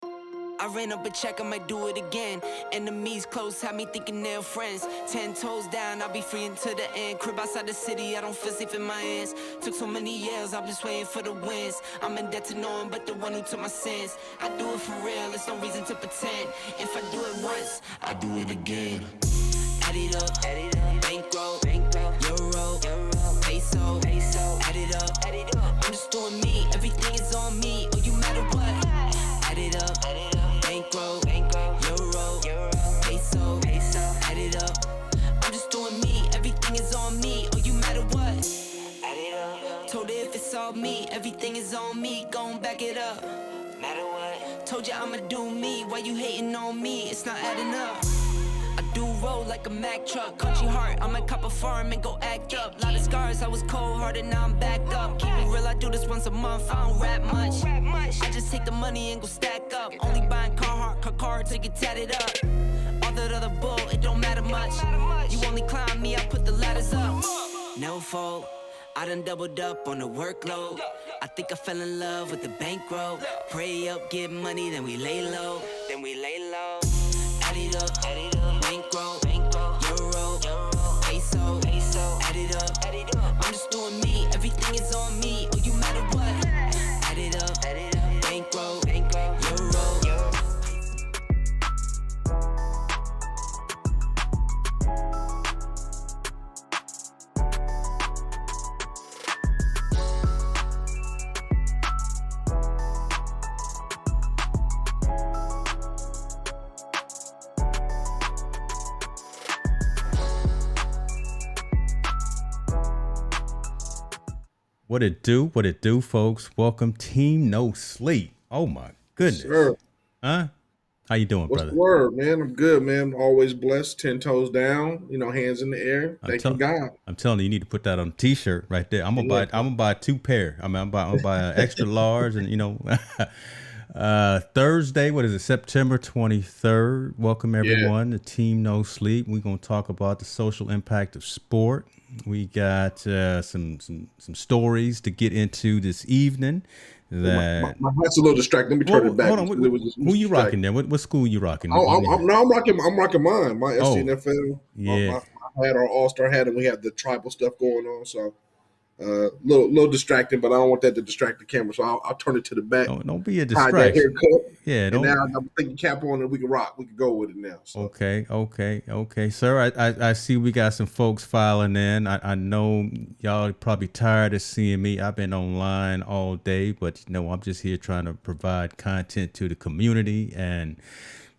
I ran up a check, I might do it again. Enemies close, had me thinking they're friends. 10 toes down, I'll be free until the end. Crib outside the city, I don't feel safe in my hands. Took so many years, I'm just waiting for the wins. I'm in debt to no one but the one who took my sins. I do it for real, there's no reason to pretend. If I do it once, I do it again. Add it up, bankroll, euro, peso, add it up. I'm just doing me, everything is on me, oh you matter what. Add it up, bankroll, euro, peso, add it up. I'm just doing me, everything is on me, oh you matter what. Add it up. Told her if it's all me, everything is on me, gon' back it up. Matter what. Told you I'ma do me, why you hating on me, it's not adding up. I do roll like a Mack truck, country heart, I might cop a farm and go act up. Lot of scars, I was cold-hearted, now I'm backed up. Keep it real, I do this once a month, I don't rap much. I just take the money and go stack up. Only buying car till you get tatted up. All that other bull, it don't matter much. You only climb me, I put the ladders up. No fault, I done doubled up on the workload. I think I fell in love with the bankroll. Pray up, get money, then we lay low. Add it up, bankroll, euro, peso, add it up. I'm just doing me, everything is on me, oh you matter what. Add it up, bankroll, euro. What it do, folks? Welcome, Team No Sleep. Oh my goodness. Sir, Huh? How you doing, what's brother? the word, man? I'm good, man. Always blessed, 10 toes down, hands in the air. Thanking God. I'm telling you, you need to put that on a t-shirt right there. I'm gonna buy 2 pair. I'm gonna buy an extra large and Thursday, what is it, September 23rd. Welcome everyone to Team No Sleep. We're gonna talk about the social impact of sport. We got some stories to get into this evening. That My hat's a little distracted. Let me turn it back. Hold on, who you rocking there? What school you rocking? I'm rocking mine. My SCNFL. Yeah. My hat, our All-Star hat, and we have the tribal stuff going on. So, little distracting, but I don't want that to distract the camera. So I'll turn it to the back. Don't be a Hide that distraction. haircut. Yeah, And now I'm thinking cap on, and we can rock. We can go with it now. So. Okay, sir. I see we got some folks filing in. I know y'all are probably tired of seeing me. I've been online all day, but I'm just here trying to provide content to the community, and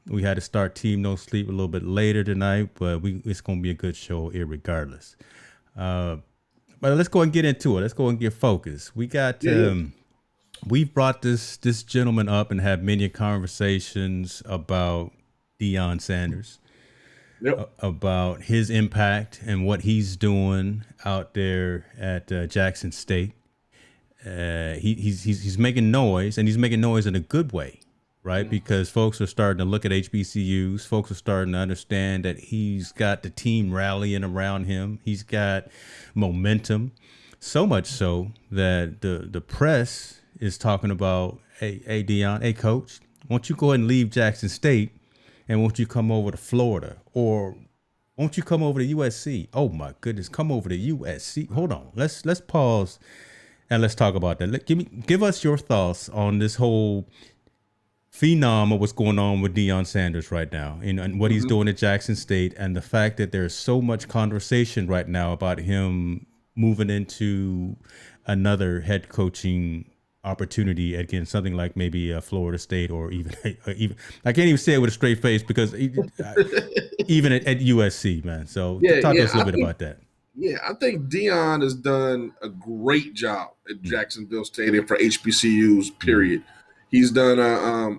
we had to start Team No Sleep a little bit later tonight, but it's gonna be a good show irregardless. But let's go and get into it. Let's go and get focused. We got we've brought this gentleman up and had many conversations about Deion Sanders, about his impact and what he's doing out there at Jackson State. He's making noise, and he's making noise in a good way, right? Because folks are starting to look at HBCUs. Folks are starting to understand that he's got the team rallying around him. He's got momentum, so much so that the press is talking about, hey Deion, hey coach, won't you go ahead and leave Jackson State, and won't you come over to Florida, or won't you come over to USC? Oh my goodness, come over to USC. Hold on, let's pause and let's talk about that. Give us your thoughts on this whole phenom of what's going on with Deion Sanders right now, and what he's doing at Jackson State, and the fact that there's so much conversation right now about him moving into another head coaching opportunity against something like maybe Florida State, or even I can't even say it with a straight face, because even at USC, man. So talk to us a little bit about that. Yeah, I think Deion has done a great job at Jacksonville State and for HBCUs, period. He's done,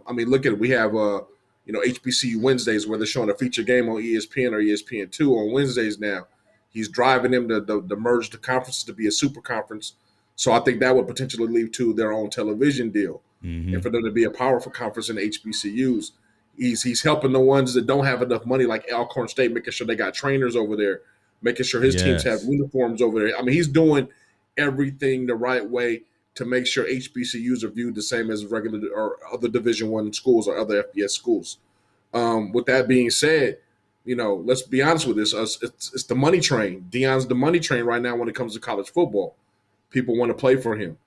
look at it. We have, HBCU Wednesdays where they're showing a feature game on ESPN or ESPN2 on Wednesdays now. He's driving them to merge the conferences to be a super conference. So I think that would potentially lead to their own television deal. And for them to be a powerful conference in HBCUs. He's helping the ones that don't have enough money, like Alcorn State, making sure they got trainers over there, making sure his teams have uniforms over there. I mean, he's doing everything the right way to make sure HBCUs are viewed the same as regular or other Division I schools or other FBS schools. With that being said, let's be honest with this. It's the money train. Deion's the money train right now when it comes to college football. People want to play for him.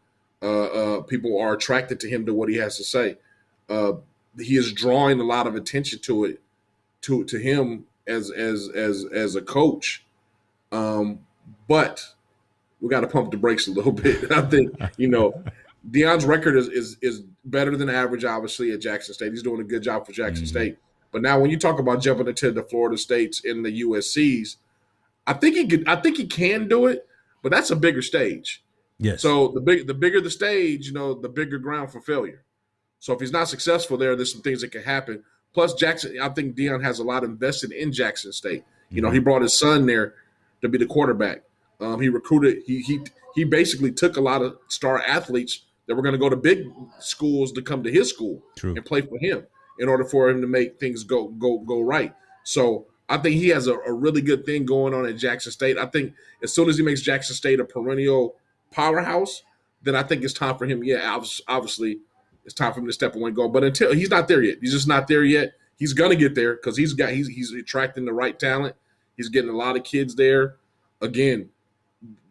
People are attracted to him, to what he has to say. He is drawing a lot of attention to him as a coach. But we got to pump the brakes a little bit. I think, Deion's record is better than average, obviously, at Jackson State. He's doing a good job for Jackson State. But now when you talk about jumping into the Florida States and the USCs, I think he can do it, but that's a bigger stage. Yes. So the bigger the stage, the bigger ground for failure. So if he's not successful there's some things that can happen. Plus, I think Deion has a lot invested in Jackson State. He brought his son there to be the quarterback. He recruited. He basically took a lot of star athletes that were going to go to big schools to come to his school and play for him in order for him to make things go right. So I think he has a really good thing going on at Jackson State. I think as soon as he makes Jackson State a perennial powerhouse, then I think it's time for him. Yeah, obviously, it's time for him to step away and go. But until he's not there yet, he's just not there yet. He's gonna get there because he's attracting the right talent. He's getting a lot of kids there. Again,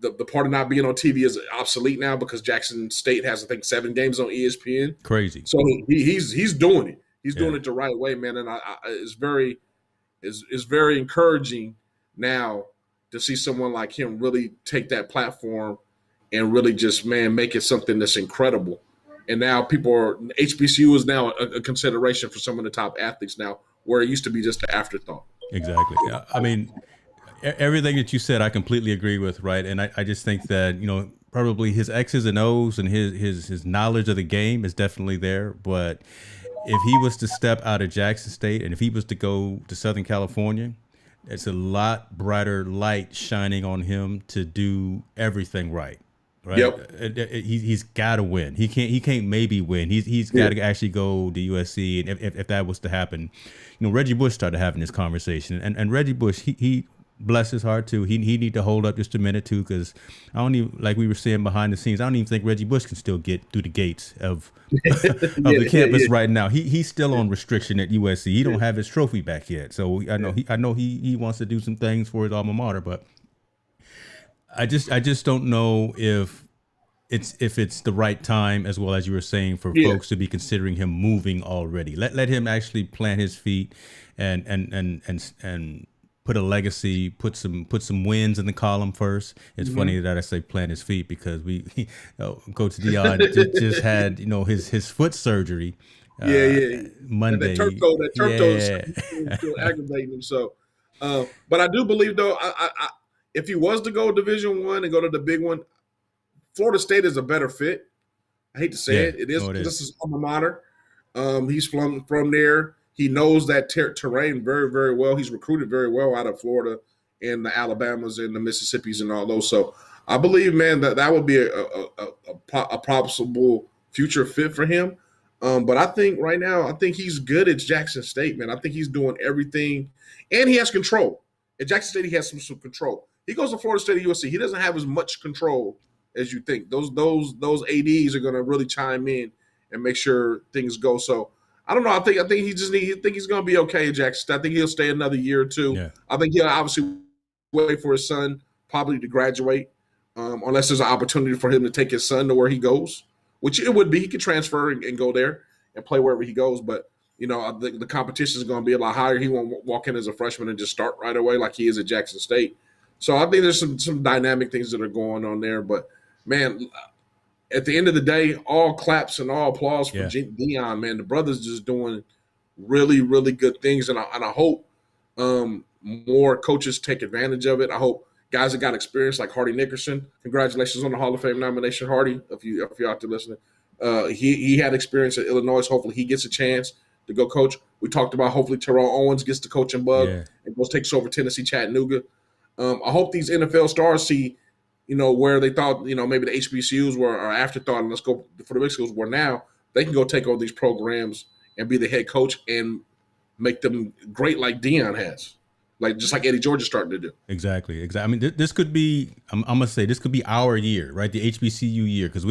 the part of not being on TV is obsolete now because Jackson State has, I think, 7 games on ESPN. Crazy. So he's doing it. He's doing it the right way, man. And it's very encouraging now to see someone like him really take that platform and really just, make it something that's incredible. And now HBCU is now a consideration for some of the top athletes now, where it used to be just an afterthought. Exactly. I mean, everything that you said, I completely agree with, right? And I just think that, probably his X's and O's and his knowledge of the game is definitely there. But if he was to step out of Jackson State and if he was to go to Southern California, it's a lot brighter light shining on him to do everything right. Right. Yep. He's got to win. He can't maybe win. He's got to actually go to USC. And if that was to happen, Reggie Bush started having this conversation, and Reggie Bush, he bless his heart too. He need to hold up just a minute too, because I don't even, like we were saying behind the scenes, I don't even think Reggie Bush can still get through the gates of the campus right now. He's still on restriction at USC. He don't have his trophy back yet. So I know he wants to do some things for his alma mater, but I just don't know if it's the right time, as well as you were saying, for folks to be considering him moving already. Let him actually plant his feet and put a legacy, put some wins in the column first. It's funny that I say plant his feet because Coach Deion just had his foot surgery. Monday. And that turf toe is still aggravating him. So, but I do believe though, I if he was to go Division I and go to the big one, Florida State is a better fit. I hate to say it. It is. This is alma mater. He's from there. He knows that terrain very, very well. He's recruited very well out of Florida and the Alabamas and the Mississippis and all those. So I believe, man, that would be a possible future fit for him. But I think right now, I think he's good at Jackson State, man. I think he's doing everything, and he has control. At Jackson State, he has some control. He goes to Florida State or USC. He doesn't have as much control as you think. Those ADs are going to really chime in and make sure things go. So I don't know. I think he's going to be okay at Jackson State. I think he'll stay another year or two. Yeah. I think he'll obviously wait for his son probably to graduate, unless there's an opportunity for him to take his son to where he goes, which it would be. He could transfer and go there and play wherever he goes. But I think the competition is going to be a lot higher. He won't walk in as a freshman and just start right away like he is at Jackson State. So I think there's some dynamic things that are going on there. But, man, at the end of the day, all claps and all applause for Deion, man. The brother's just doing really, really good things. And I hope more coaches take advantage of it. I hope guys that got experience like Hardy Nickerson, congratulations on the Hall of Fame nomination, Hardy, if you're out there listening. He had experience at Illinois. Hopefully he gets a chance to go coach. We talked about hopefully Terrell Owens gets the coaching bug and goes takes over Tennessee Chattanooga. I hope these NFL stars see, where they thought, maybe the HBCUs were or afterthought, and let's go for the big schools, where now they can go take over these programs and be the head coach and make them great like Deion has. Just like Eddie George is starting to do. Exactly. I mean, this could be, I'm going to say, this could be our year, right? The HBCU year, because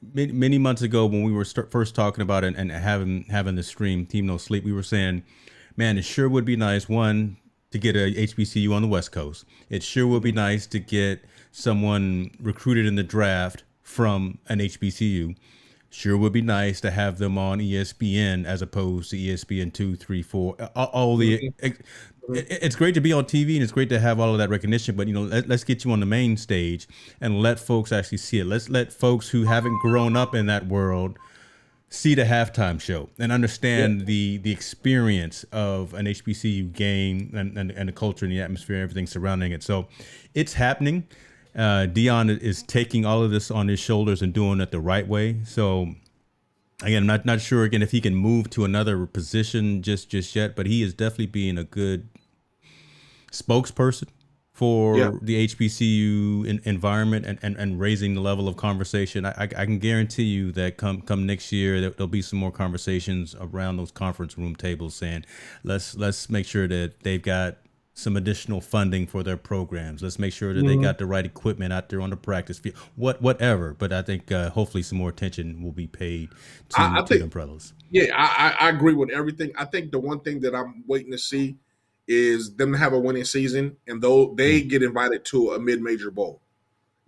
many months ago when we were first talking about it and having the stream Team No Sleep, we were saying, man, it sure would be nice, one, to get a HBCU on the West Coast. It sure would be nice to get someone recruited in the draft from an HBCU. Sure would be nice to have them on ESPN as opposed to ESPN 2, 3, 4. All the it's great to be on TV and it's great to have all of that recognition, but let's get you on the main stage and let folks actually see it. Let's let folks who haven't grown up in that world see the halftime show and understand the experience of an HBCU game and the culture and the atmosphere and everything surrounding it. So it's happening. Deion is taking all of this on his shoulders and doing it the right way. So again, I'm not sure again if he can move to another position just yet, but he is definitely being a good spokesperson for the HBCU environment and raising the level of conversation. I can guarantee you that come next year there'll be some more conversations around those conference room tables saying let's make sure that they've got some additional funding for their programs. Let's make sure that they got the right equipment out there on the practice field, whatever. But I think hopefully some more attention will be paid to them fellows. Yeah, I agree with everything. I think the one thing that I'm waiting to see is them to have a winning season, and though they get invited to a mid-major bowl,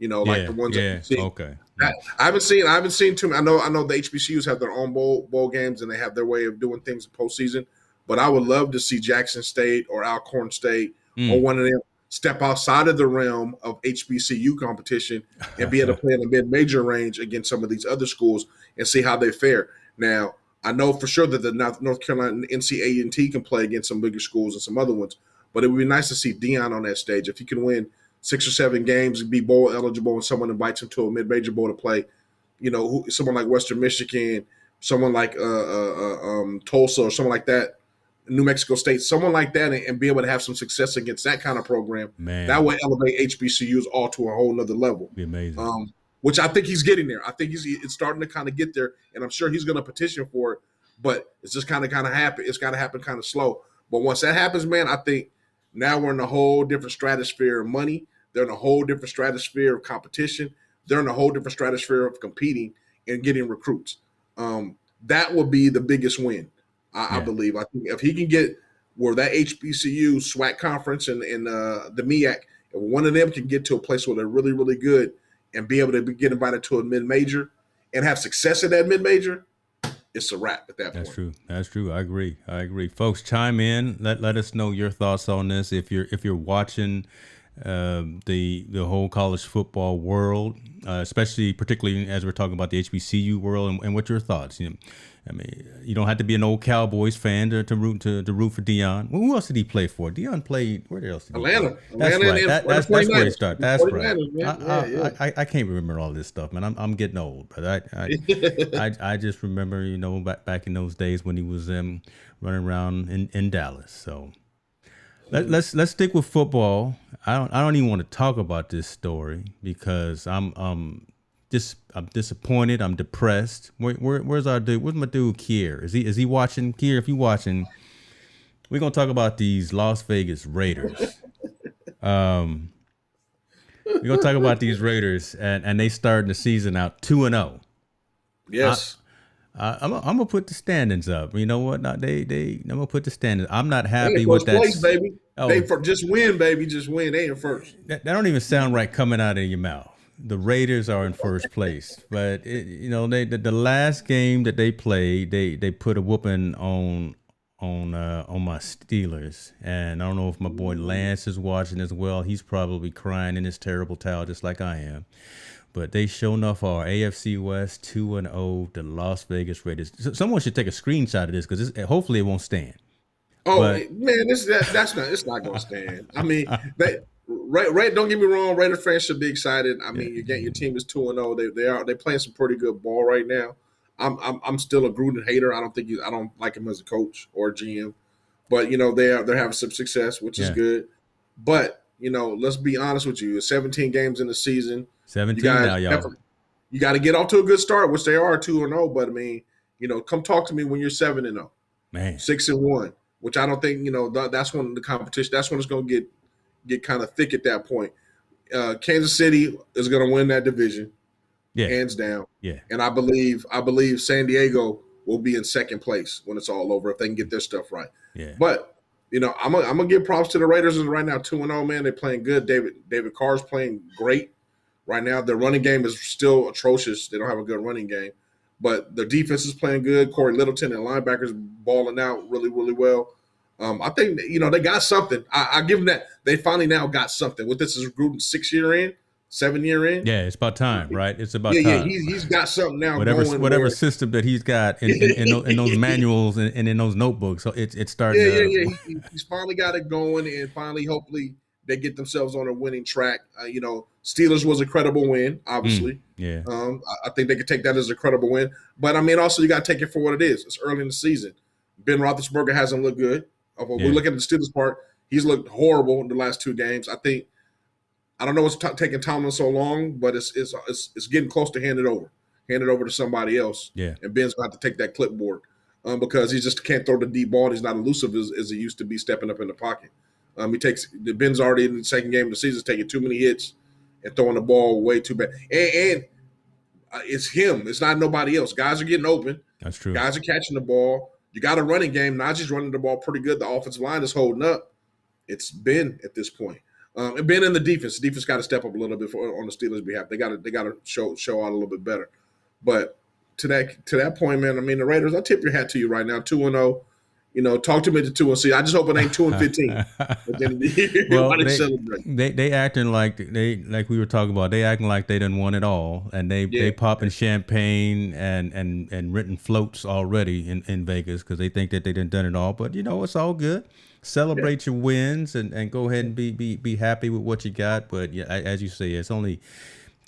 like the ones that see. Okay. I haven't seen too many. I know the HBCUs have their own bowl games and they have their way of doing things in postseason. But I would love to see Jackson State or Alcorn State or one of them step outside of the realm of HBCU competition and be able to play in the mid-major range against some of these other schools and see how they fare. Now, I know for sure that the North Carolina NCAA can play against some bigger schools and some other ones, but it would be nice to see Deion on that stage. If he can win 6 or 7 games and be bowl eligible and someone invites him to a mid-major bowl to play, someone like Western Michigan, someone like Tulsa or someone like that, New Mexico State, someone like that, and be able to have some success against that kind of program. Man. That would elevate HBCUs all to a whole nother level. Be amazing. Which I think he's getting there. I think it's starting to kind of get there, and I'm sure he's going to petition for it. But it's just kind of happen. It's got to happen kind of slow. But once that happens, man, I think now we're in a whole different stratosphere of money. They're in a whole different stratosphere of competition. They're in a whole different stratosphere of competing and getting recruits. That will be the biggest win. I believe. I think if he can get where that HBCU SWAC conference and the MEAC, if one of them can get to a place where they're really, really good and be able to get invited to a mid-major and have success at that mid-major, it's a wrap at that point. That's true. I agree. Folks, chime in. Let us know your thoughts on this. If you're watching the whole college football world, particularly as we're talking about the HBCU world, and what your thoughts. You don't have to be an old Cowboys fan to root for Deion. Who else did he play for? Deion played where else? Did he Atlanta. That's right. That's where he started. That's right. Yeah. I can't remember all this stuff, man. I'm getting old, but I just remember back in those days when he was running around in Dallas. So let's stick with football. I don't even want to talk about this story because I'm disappointed. I'm depressed. Where's our dude? Where's my dude Kier? Is he watching? Kier, if you watching, we're gonna talk about these Las Vegas Raiders. We're gonna talk about these Raiders, and they starting the season out 2-0. Yes. I'm gonna put the standings up. You know what? I'm gonna put the standings. I'm not happy with that. Place, baby. Oh, just win, baby. Just win. They in first. That don't even sound right coming out of your mouth. The Raiders are in first place, but the last game that they played, they put a whooping on my Steelers, and I don't know if my boy Lance is watching as well. He's probably crying in his terrible towel just like I am. But they sure enough are AFC West 2-0, the Las Vegas Raiders. Someone should take a screenshot of this because hopefully it won't stand. Oh man, it's not going to stand. I mean, Right, don't get me wrong. Raider fans should be excited. I mean, again, your team is 2-0. They're playing some pretty good ball right now. I'm still a Gruden hater. I don't like him as a coach or a GM, but they're having some success, which is good. But let's be honest with you. It's 17 games in the season. 17 now, y'all. You got to get off to a good start, which they are 2-0. But I mean, come talk to me when you're 7-0, man, 6-1, which I don't think that's when the competition. That's when it's going to get kind of thick at that point. Kansas City is going to win that division. Yeah. hands down. Yeah. And I believe San Diego will be in second place when it's all over if they can get their stuff right. Yeah. But I'm gonna give props to the Raiders right now, 2-0, man. They're playing good. David Carr's playing great right now. Their running game is still atrocious. They don't have a good running game, but their defense is playing good. Corey Littleton and linebackers balling out really, really well. I think they got something. I give them that. They finally now got something. With this is Gruden's 7 year in. Yeah, it's about time, right? It's about time. Yeah, he's got something now. Whatever system that he's got in those manuals and in those notebooks, so it's starting. Yeah. He's finally got it going, and finally, hopefully, they get themselves on a winning track. Steelers was a credible win, obviously. Yeah. I think they could take that as a credible win, but I mean, also you got to take it for what it is. It's early in the season. Ben Roethlisberger hasn't looked good. We're looking at the Steelers part. He's looked horrible in the last 2 games. I don't know what's taking Tomlin so long, but it's getting close to hand it over to somebody else. Yeah. And Ben's going to have to take that clipboard because he just can't throw the deep ball. He's not elusive as he used to be stepping up in the pocket. Ben's already in the second game of the season, taking too many hits and throwing the ball way too bad. And it's him. It's not nobody else. Guys are getting open. That's true. Guys are catching the ball. You got a running game. Najee's running the ball pretty good. The offensive line is holding up. It's Ben at this point. And Ben in the defense. The defense got to step up a little bit on the Steelers' behalf. They got to show out a little bit better. But to that point, man, I mean, the Raiders, I tip your hat to you right now, 2-0. Talk to me at the 2-0. I just hope it ain't 2-15 at the end of the year. Well, they acting like we were talking about. They acting like they didn't want it all, and they popping champagne and written floats already in Vegas because they think that they done it all. But it's all good. Celebrate your wins and go ahead and be happy with what you got. But yeah, as you say, it's only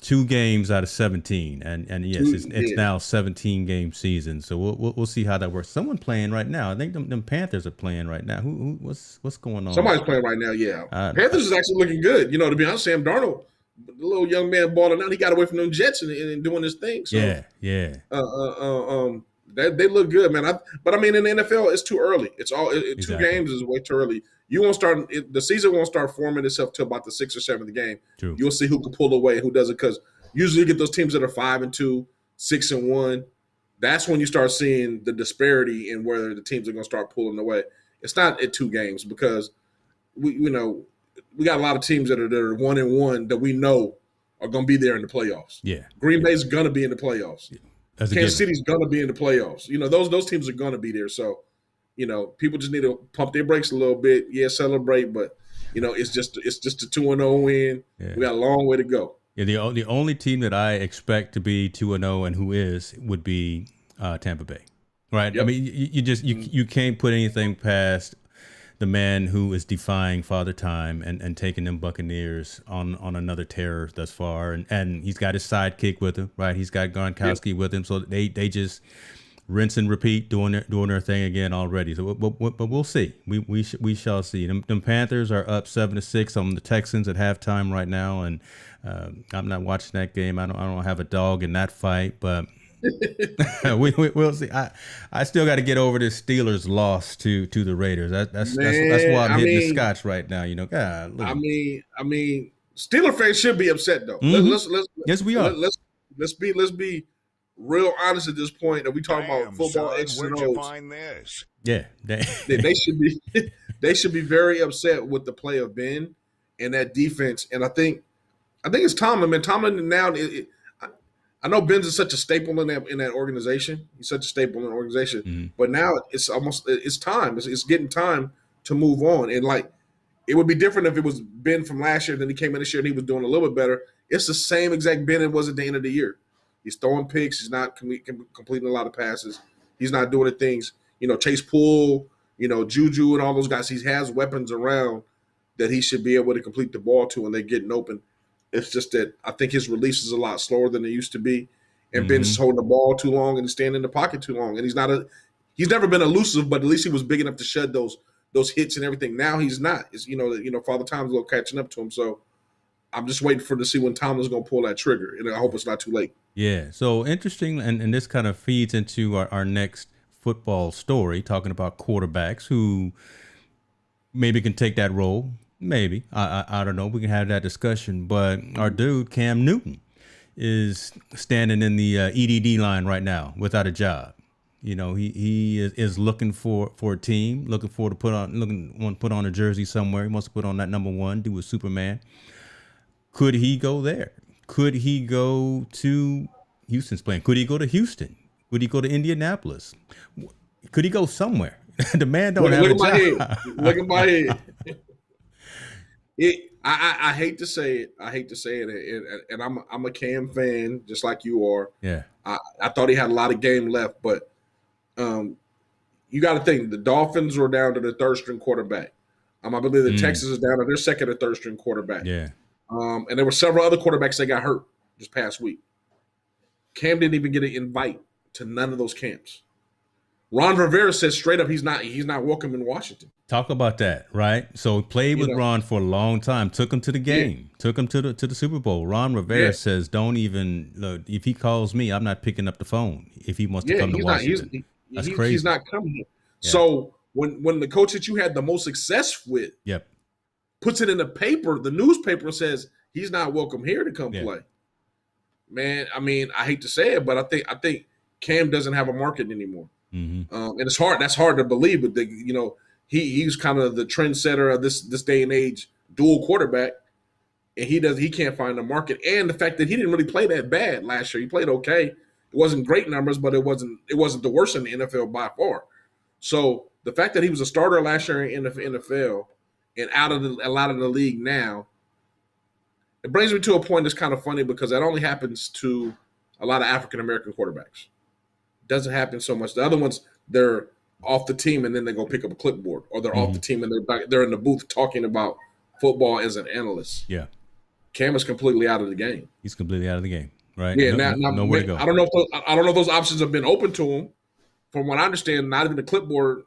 2 games out of 17, and yes, it's now 17 game season. So we'll see how that works. Someone playing right now. I think them Panthers are playing right now. What's going on? Somebody's playing right now. Yeah, Panthers is actually looking good. To be honest, Sam Darnold, the little young man balling out. He got away from them Jets and doing his thing. So, yeah. They look good, man. But I mean, in the NFL, it's too early. It's all Exactly. 2 games is way too early. You won't start. The season won't start forming itself till about the 6th or 7th game. True. You'll see who can pull away and who doesn't. Because usually you get those teams that are 5-2, 6-1. That's when you start seeing the disparity in where the teams are going to start pulling away. It's not at 2 games because we got a lot of teams that are 1-1 that we know are going to be there in the playoffs. Yeah. Green Bay's going to be in the playoffs. Kansas City's going to be in the playoffs. Those teams are going to be there. So, people just need to pump their brakes a little bit. Yeah, celebrate, but it's just a 2-0 win. Yeah. We got a long way to go. Yeah, the only team that I expect to be 2-0 and who would be Tampa Bay, right? Yep. I mean, you can't put anything past the man who is defying Father Time and taking them Buccaneers on another tear thus far, and he's got his sidekick with him, right? He's got Gronkowski with him, so they just rinse and repeat doing their thing again already. So, but we'll see. We shall see. Them Panthers are up 7-6 on the Texans at halftime right now, and I'm not watching that game. I don't have a dog in that fight, but we'll see. I still got to get over this Steelers loss to the Raiders. That's why I'm hitting the scotch right now. God, look. I mean, Steeler fans should be upset though. Mm-hmm. Yes, we are. Let's be real honest at this point that we talking about football. Where'd you find this? Yeah, they should be very upset with the play of Ben and that defense. And I think it's Tomlin. Man, Tomlin now. I know Ben's is such a staple in that organization. He's such a staple in the organization. Mm-hmm. But now it's time. It's getting time to move on. And it would be different if it was Ben from last year. Then he came in this year and he was doing a little bit better. It's the same exact Ben it was at the end of the year. He's throwing picks. He's not completing a lot of passes. He's not doing the things. Chase Poole, Juju and all those guys. He has weapons around that he should be able to complete the ball to when they're getting open. It's just that I think his release is a lot slower than it used to be. And Ben's holding the ball too long and standing in the pocket too long. And he's never been elusive, but at least he was big enough to shed those hits and everything. Now he's not. It's, Father Time's a little catching up to him. So I'm just waiting to see when Tomlin's going to pull that trigger. And I hope it's not too late. Yeah. So interesting. And this kind of feeds into our next football story, talking about quarterbacks who maybe can take that role. Maybe. I don't know. We can have that discussion. But our dude, Cam Newton, is standing in the EDD line right now without a job. You know, he is looking for a team, want to put on a jersey somewhere. He wants to put on that number 1, do a Superman. Could he go there? Could he go to Houston's playing? Could he go to Houston? Would he go to Indianapolis? Could he go somewhere? The man don't have a job. Look at my head. I hate to say it. And I'm a Cam fan, just like you are. Yeah. I thought he had a lot of game left, but you got to think the Dolphins were down to their third string quarterback. I believe that Texas is down to their second or third string quarterback. Yeah. And there were several other quarterbacks that got hurt this past week. Cam didn't even get an invite to none of those camps. Ron Rivera says straight up he's not welcome in Washington. Talk about that, right? So played with Ron for a long time, took him to the game, took him to the Super Bowl. Ron Rivera says, don't even look, if he calls me, I'm not picking up the phone if he wants to come to Washington. That's crazy. He's not coming here. Yeah. So when the coach that you had the most success with puts it in the paper, the newspaper says he's not welcome here to come play. Man, I hate to say it, but I think Cam doesn't have a market anymore. Mm-hmm. And it's hard. That's hard to believe, but he's kind of the trendsetter of this day and age, dual quarterback, and he can't find a market. And the fact that he didn't really play that bad last year, he played okay. It wasn't great numbers, but it wasn't the worst in the NFL by far. So the fact that he was a starter last year in the NFL and out of the league now, it brings me to a point that's kind of funny because that only happens to a lot of African American quarterbacks. Doesn't happen so much. The other ones, they're off the team and then they go pick up a clipboard, or they're off the team and they're in the booth talking about football as an analyst. Yeah, Cam is completely out of the game. He's completely out of the game, right? Yeah, nowhere to go. I don't know if those options have been open to him. From what I understand, not even the clipboard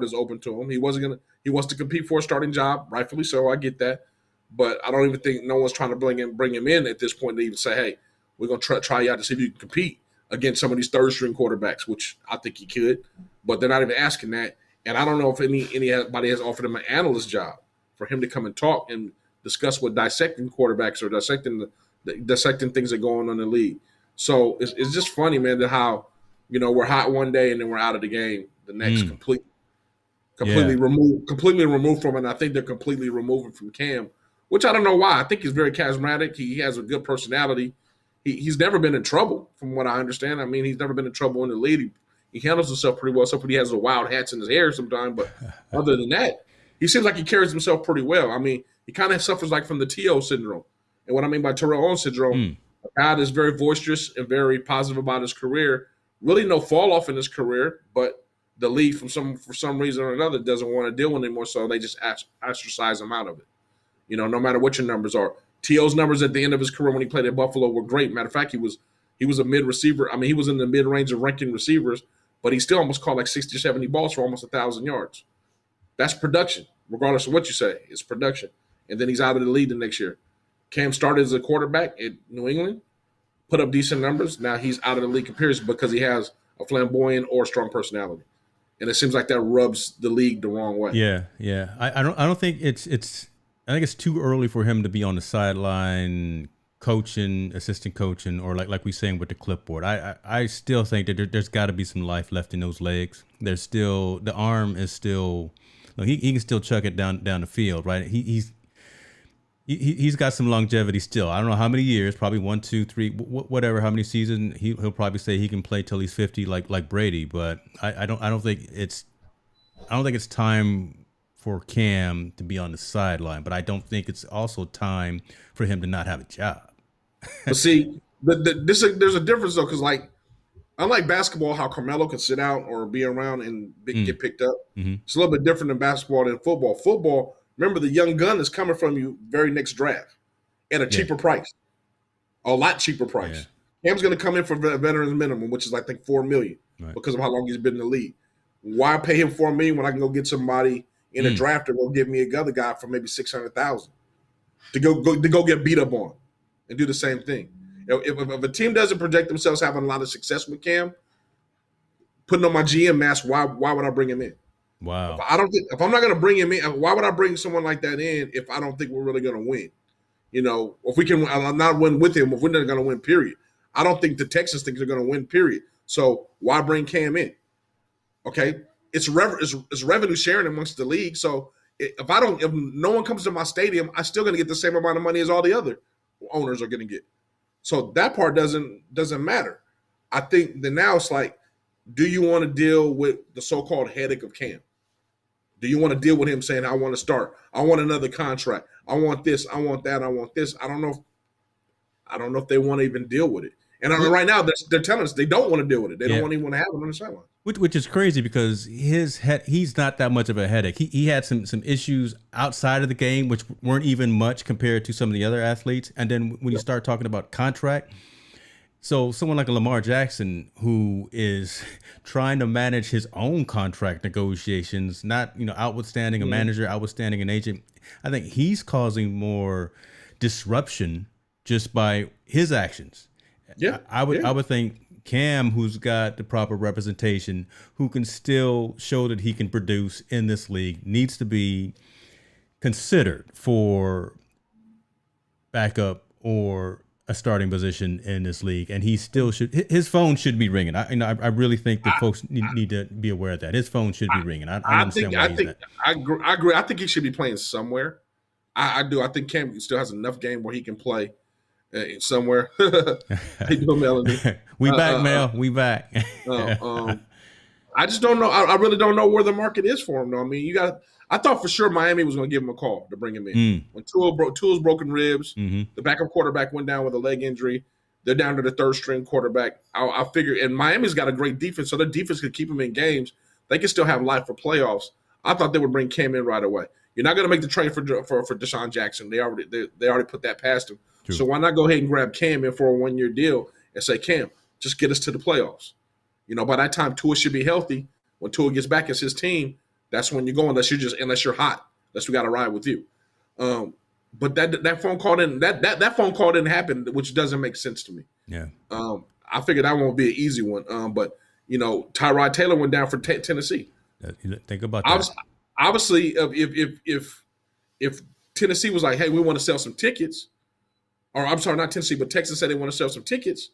is open to him. He wants to compete for a starting job, rightfully so. I get that, but I don't even think no one's trying to bring him in at this point to even say, hey, we're gonna try you out to see if you can compete against some of these third string quarterbacks, which I think he could, but they're not even asking that. And I don't know if anybody has offered him an analyst job for him to come and talk and discuss what dissecting quarterbacks or dissecting things that go on in the league. So it's just funny, man, that how, we're hot one day and then we're out of the game the next, completely removed from it. And I think they're completely removing from Cam, which I don't know why. I think he's very charismatic. He has a good personality. He's never been in trouble, from what I understand. He's never been in trouble in the league. He handles himself pretty well, except when he has the wild hats in his hair sometimes. But other than that, he seems like he carries himself pretty well. He kind of suffers like from the T.O. syndrome. And what I mean by Terrell Owens syndrome, a guy that's very boisterous and very positive about his career, really no fall off in his career, but the league for some reason or another doesn't want to deal with him anymore, so they just ostracize him out of it. No matter what your numbers are. T.O.'s numbers at the end of his career when he played at Buffalo were great. Matter of fact, he was a mid receiver. He was in the mid range of ranking receivers, but he still almost caught like 60 or 70 balls for almost 1,000 yards. That's production, regardless of what you say. It's production. And then he's out of the league the next year. Cam started as a quarterback at New England, put up decent numbers. Now he's out of the league period because he has a flamboyant or strong personality. And it seems like that rubs the league the wrong way. Yeah. I don't think I think it's too early for him to be on the sideline coaching, assistant coaching, or like we saying with the clipboard. I still think that there's got to be some life left in those legs. There's still, the arm is still, he can still chuck it down the field, right? He's got some longevity still. I don't know how many years, probably 1, 2, 3, whatever, how many seasons. He'll probably say he can play till he's 50, like Brady. But I don't think it's time for Cam to be on the sideline, but I don't think it's also time for him to not have a job. But see, there's a difference though, because unlike basketball, how Carmelo can sit out or be around and get picked up, it's a little bit different than basketball than football. Football, remember, the young gun is coming from you very next draft at a cheaper price, a lot cheaper price. Yeah. Cam's going to come in for veterans minimum, which is I think $4 million because of how long he's been in the league. Why pay him $4 million when I can go get somebody in a draft and go give me another guy for maybe $600,000 to go get beat up on and do the same thing? If a team doesn't project themselves having a lot of success with Cam, putting on my GM mask, why would I bring him in? Wow. If I'm not going to bring him in, why would I bring someone like that in if I don't think we're really going to win? if we can not win with him, if we're not going to win, period. I don't think the Texans think they're going to win, period. So why bring Cam in? Okay, it's revenue sharing amongst the league. So if no one comes to my stadium, I'm still going to get the same amount of money as all the other owners are going to get. So that part doesn't matter. I think that now it's like, do you want to deal with the so-called headache of Cam? Do you want to deal with him saying, I want to start, I want another contract, I want this, I want that, I want this? I don't know if they want to even deal with it. And right now they're telling us they don't want to deal with it. They don't even want to have him on the sideline. Which is crazy because he's not that much of a headache. He had some issues outside of the game which weren't even much compared to some of the other athletes. And then when you start talking about contract, so someone like a Lamar Jackson who is trying to manage his own contract negotiations, not outwithstanding a manager, outwithstanding an agent, I think he's causing more disruption just by his actions. Yeah, I would think Cam, who's got the proper representation, who can still show that he can produce in this league, needs to be considered for backup or a starting position in this league, and he still should. His phone should be ringing. I really think that folks need to be aware of that. His phone should be ringing. I understand why he's not. I agree. I think he should be playing somewhere. I do. I think Cam still has enough game where he can play somewhere. Hey, Melanie. We back, Mel. We back. I just don't know. I really don't know where the market is for him, though. I mean, I thought for sure Miami was going to give him a call to bring him in. When Tua's broken ribs, the backup quarterback went down with a leg injury. They're down to the third string quarterback. I figure, and Miami's got a great defense, so their defense could keep them in games. They can still have life for playoffs. I thought they would bring Cam in right away. You're not going to make the trade for Deshaun Jackson. They already put that past him. True. So why not go ahead and grab Cam in for a 1-year deal and say, Cam, just get us to the playoffs. By that time, Tua should be healthy. When Tua gets back as his team, that's when you go, unless you're hot, unless we got to ride with you. But that phone call didn't that phone call didn't happen, which doesn't make sense to me. Yeah. I figured that won't be an easy one. But Tyrod Taylor went down for Tennessee. Think about that. Obviously, if Tennessee was like, hey, we want to sell some tickets, or I'm sorry, not Tennessee, but Texas said they want to sell some tickets.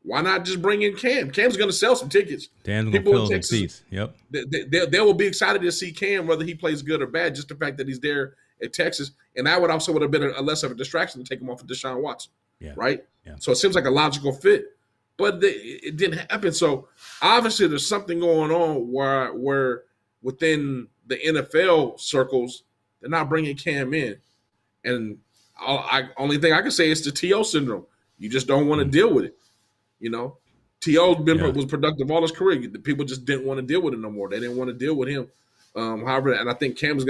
Why not just bring in Cam? Cam's going to sell some tickets. Dan's going to fill some seats. Yep. They will be excited to see Cam, whether he plays good or bad, just the fact that he's there at Texas. And that would have been a less of a distraction to take him off of Deshaun Watson. Yeah. Right? Yeah. So it seems like a logical fit. But it didn't happen. So obviously there's something going on where within the NFL circles, they're not bringing Cam in. And only thing I can say is the T.O. syndrome. You just don't want to deal with it. T.O. was productive all his career. The people just didn't want to deal with it no more. They didn't want to deal with him. However, and I think Cam is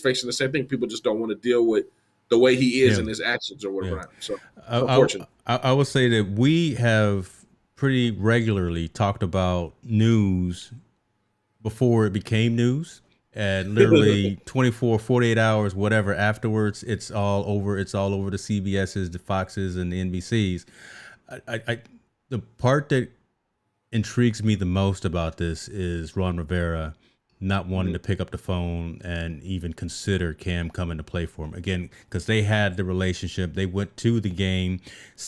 facing the same thing. People just don't want to deal with the way he is in his actions or whatever. Yeah. So, unfortunate. I would say that we have pretty regularly talked about news before it became news. And literally 24, 48 hours, whatever, afterwards, it's all over. It's all over the CBSs, the Foxes, and the NBCs. The part that intrigues me the most about this is Ron Rivera not wanting to pick up the phone and even consider Cam coming to play for him again, because they had the relationship. They went to the game.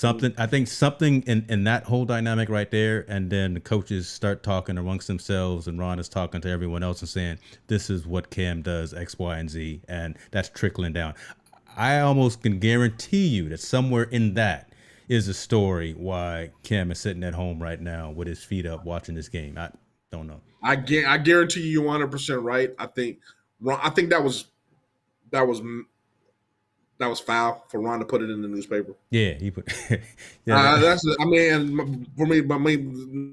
I think something in that whole dynamic right there. And then the coaches start talking amongst themselves, and Ron is talking to everyone else and saying, this is what Cam does, X, Y, and Z. And that's trickling down. I almost can guarantee you that somewhere in that is a story why Cam is sitting at home right now with his feet up watching this game. I don't know. I guarantee you're 100% right. I think that was foul for Ron to put it in the newspaper. Yeah, he put. For me,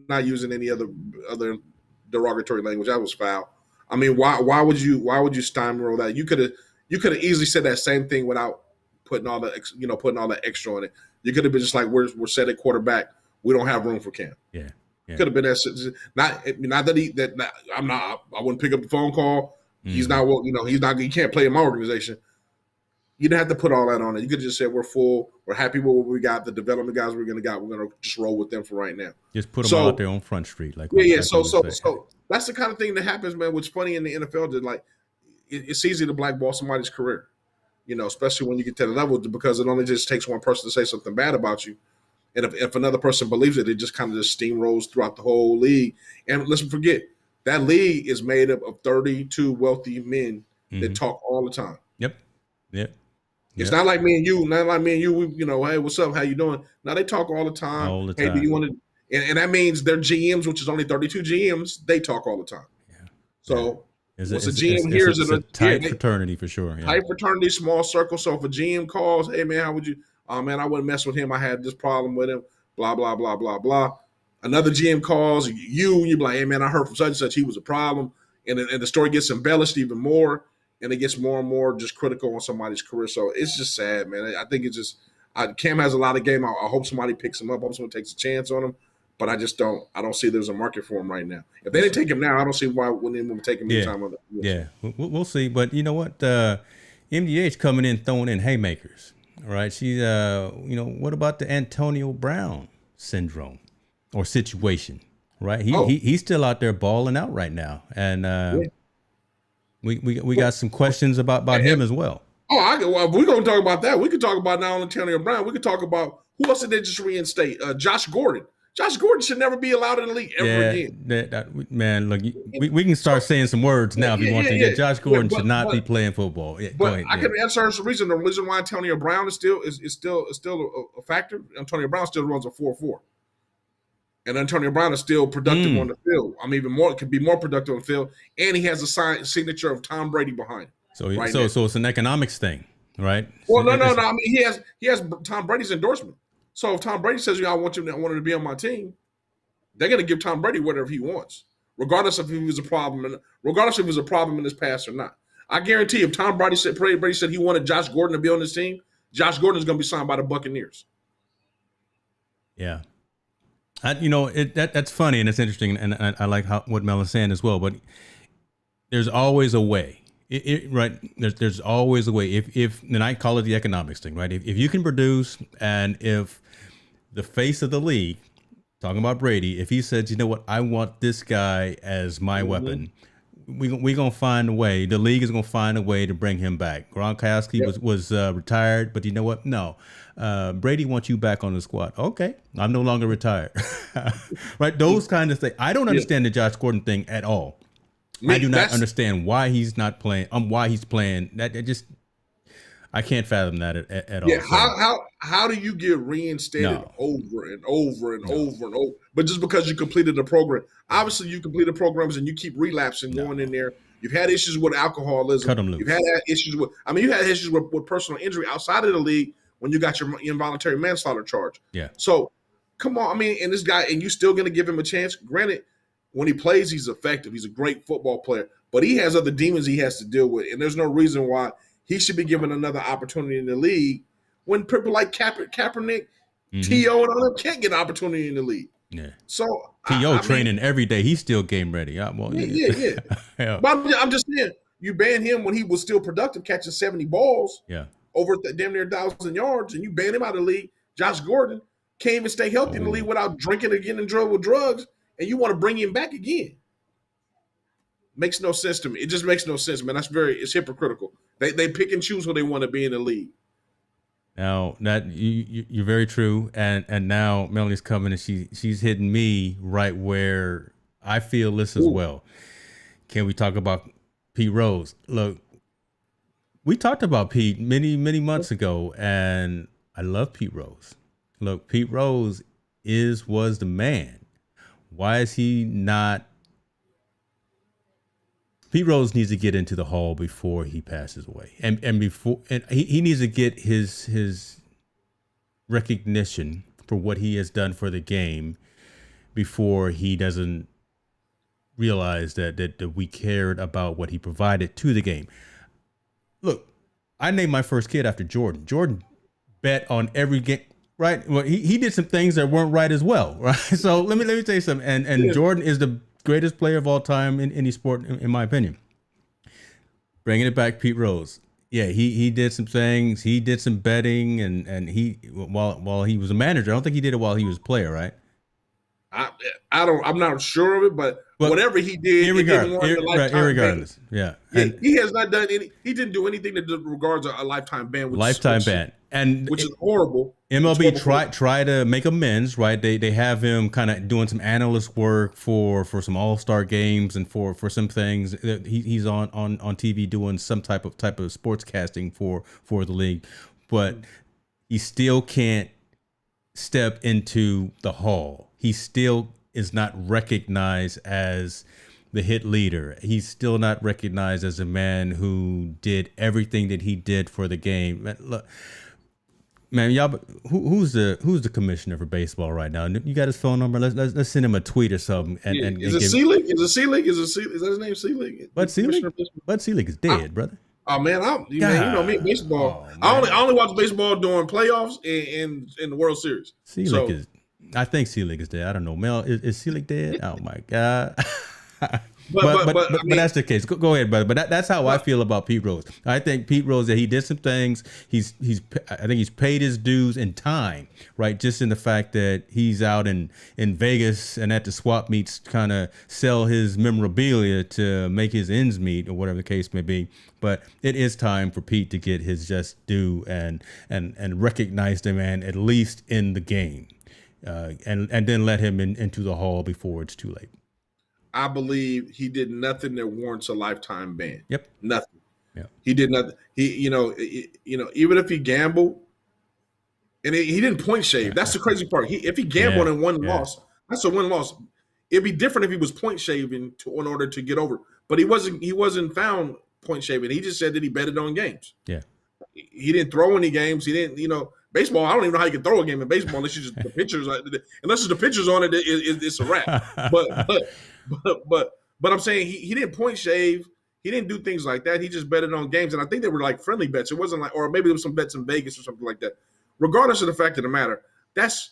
not using any other derogatory language, that was foul. I mean, why would you steamroll that? You could have easily said that same thing without putting all the extra on it. You could have been just like, we're set at quarterback. We don't have room for Cam. Yeah. Yeah. Could have been that. Not that I'm not. I wouldn't pick up the phone call. He's not. He can't play in my organization. You didn't have to put all that on it. You could have just said we're full. We're happy with what we got. The development guys we're gonna just roll with them for right now. Just put them out there on Front Street, like So that's the kind of thing that happens, man. What's funny in the NFL is like it's easy to blackball somebody's career. especially when you get to the level, because it only just takes one person to say something bad about you. And if another person believes it, it just kind of just steamrolls throughout the whole league. And let's forget, that league is made up of 32 wealthy men that talk all the time. Yep. It's not like me and you. Not like me and you. Hey, what's up? How you doing? Now they talk all the time. All the Hey, time. do you want to? And that means their GMs, which is only 32 GMs, they talk all the time. Yeah. So It's what's a GM here is a tight fraternity for sure. Yeah. Tight fraternity, small circle. So if a GM calls, hey man, how would you? Oh man, I wouldn't mess with him. I had this problem with him. Blah blah blah blah blah. Another GM calls you be like, hey man, I heard from such and such he was a problem, and the story gets embellished even more, and it gets more and more just critical on somebody's career. So it's just sad, man. I think it's just Cam has a lot of game. I hope somebody picks him up. I hope someone takes a chance on him. But I just don't. I don't see there's a market for him right now. If they didn't take him now, I don't see why wouldn't they take him anytime. Yeah, we'll see. But you know what? MDH coming in, throwing in haymakers. All right, she's what about the Antonio Brown syndrome or situation? Right, he's still out there balling out right now, and we got some questions about him as well. Well, we're gonna talk about that. We could talk about not only Antonio Brown. We could talk about who else did they just reinstate? Josh Gordon. Josh Gordon should never be allowed in the league ever again. Man, look, we can start saying some words now if you want to. Yeah, Josh Gordon should not be playing football. Yeah, but I can answer the reason. The reason why Antonio Brown is still a factor. Antonio Brown still runs a 4.4, and Antonio Brown is still productive on the field. I mean, could be more productive on the field, and he has a signature of Tom Brady behind him. So it's an economics thing, right? Well, no. I mean, he has Tom Brady's endorsement. So if Tom Brady says, I want him to be on my team, they're going to give Tom Brady whatever he wants, regardless if he was a problem in his past or not. I guarantee if Tom Brady said he wanted Josh Gordon to be on his team, Josh Gordon is going to be signed by the Buccaneers. Yeah. That's funny and it's interesting, and I like what Mel is saying as well, but there's always a way. Right. There's always a way. If and I call it the economics thing, right? If you can produce, and if the face of the league, talking about Brady, if he says, you know what, I want this guy as my weapon, we gonna find a way. The league is gonna find a way to bring him back. Gronkowski was retired, but you know what? No, Brady wants you back on the squad. Okay, I'm no longer retired. Right? Those kind of things. I don't understand the Josh Gordon thing at all. I do not understand why he's not playing. Why he's playing. I can't fathom that at all. Yeah, how do you get reinstated over and over and over and over? But just because you completed the program, obviously you completed programs and you keep relapsing, going in there. You've had issues with alcoholism. Cut them loose. You've had issues with personal injury outside of the league when you got your involuntary manslaughter charge. Yeah. So come on, I mean, and this guy, and you still going to give him a chance? Granted, when he plays, he's effective. He's a great football player, but he has other demons he has to deal with, and there's no reason why he should be given another opportunity in the league when people like Kaepernick, T.O., and all them can't get an opportunity in the league. Yeah. So T.O. training every day. He's still game ready. Yeah. But I'm just saying, you banned him when he was still productive, catching 70 balls. Yeah. Over damn near 1,000 yards, and you banned him out of the league. Josh Gordon can't even stay healthy in the league without drinking or getting in trouble with drugs. And you want to bring him back again. Makes no sense to me. It just makes no sense, man. It's hypocritical. They pick and choose who they want to be in the league. Now that you're very true, and now Melanie's coming and she's hitting me right where I feel this as well. Can we talk about Pete Rose? Look, we talked about Pete many months ago, and I love Pete Rose. Look, Pete Rose was the man. Why is he not? Pete Rose needs to get into the hall before he passes away, and he needs to get his recognition for what he has done for the game before he doesn't realize that we cared about what he provided to the game. Look, I named my first kid after Jordan. Jordan bet on every game. Right. Well, he did some things that weren't right as well. Right. So let me tell you something. And Jordan is the greatest player of all time in any sport, in my opinion. Bringing it back, Pete Rose. Yeah, he did some things. He did some betting, and he while he was a manager. I don't think he did it while he was a player, right? I'm not sure of it, but whatever he did, it didn't warrant a lifetime ban. Yeah. And he has not done any. He didn't do anything that regards a lifetime ban. Which is horrible. MLB try to make amends, right? They have him kind of doing some analyst work for some All-Star games and for some things. He's on TV doing some type of sportscasting for the league, but he still can't step into the hall. He still is not recognized as the hit leader. He's still not recognized as a man who did everything that he did for the game. Man, look, man, y'all, who's the commissioner for baseball right now? You got his phone number? Let's send him a tweet or something. Is it Selig? Is that his name? Selig? Bud Selig is dead, brother. Oh man, you know me, baseball. Oh, I only watch baseball during playoffs and in the World Series. I think Selig is dead. I don't know. Mel, is Selig dead? Oh my God. But that's the case. Go ahead, brother. But that's how I feel about Pete Rose. I think Pete Rose, that he did some things. I think he's paid his dues in time, right? Just in the fact that he's out in Vegas and at the swap meets, kind of sell his memorabilia to make his ends meet, or whatever the case may be. But it is time for Pete to get his just due and recognize the man at least in the game, and then let him into the hall before it's too late. I believe he did nothing that warrants a lifetime ban. Yep. Nothing. Yep. He did nothing. Even if he gambled, and he didn't point shave. That's the crazy part. If he gambled and won loss, that's a win loss. It'd be different if he was point shaving in order to get over. But he wasn't found point shaving. He just said that he betted on games. Yeah. He didn't throw any games. He didn't. Baseball, I don't even know how you can throw a game in baseball unless it's the pictures. Unless it's the pictures on it, it's a wrap. But I'm saying he didn't point shave. He didn't do things like that. He just betted on games, and I think they were like friendly bets. It wasn't or maybe there was some bets in Vegas or something like that. Regardless of the fact of the matter, that's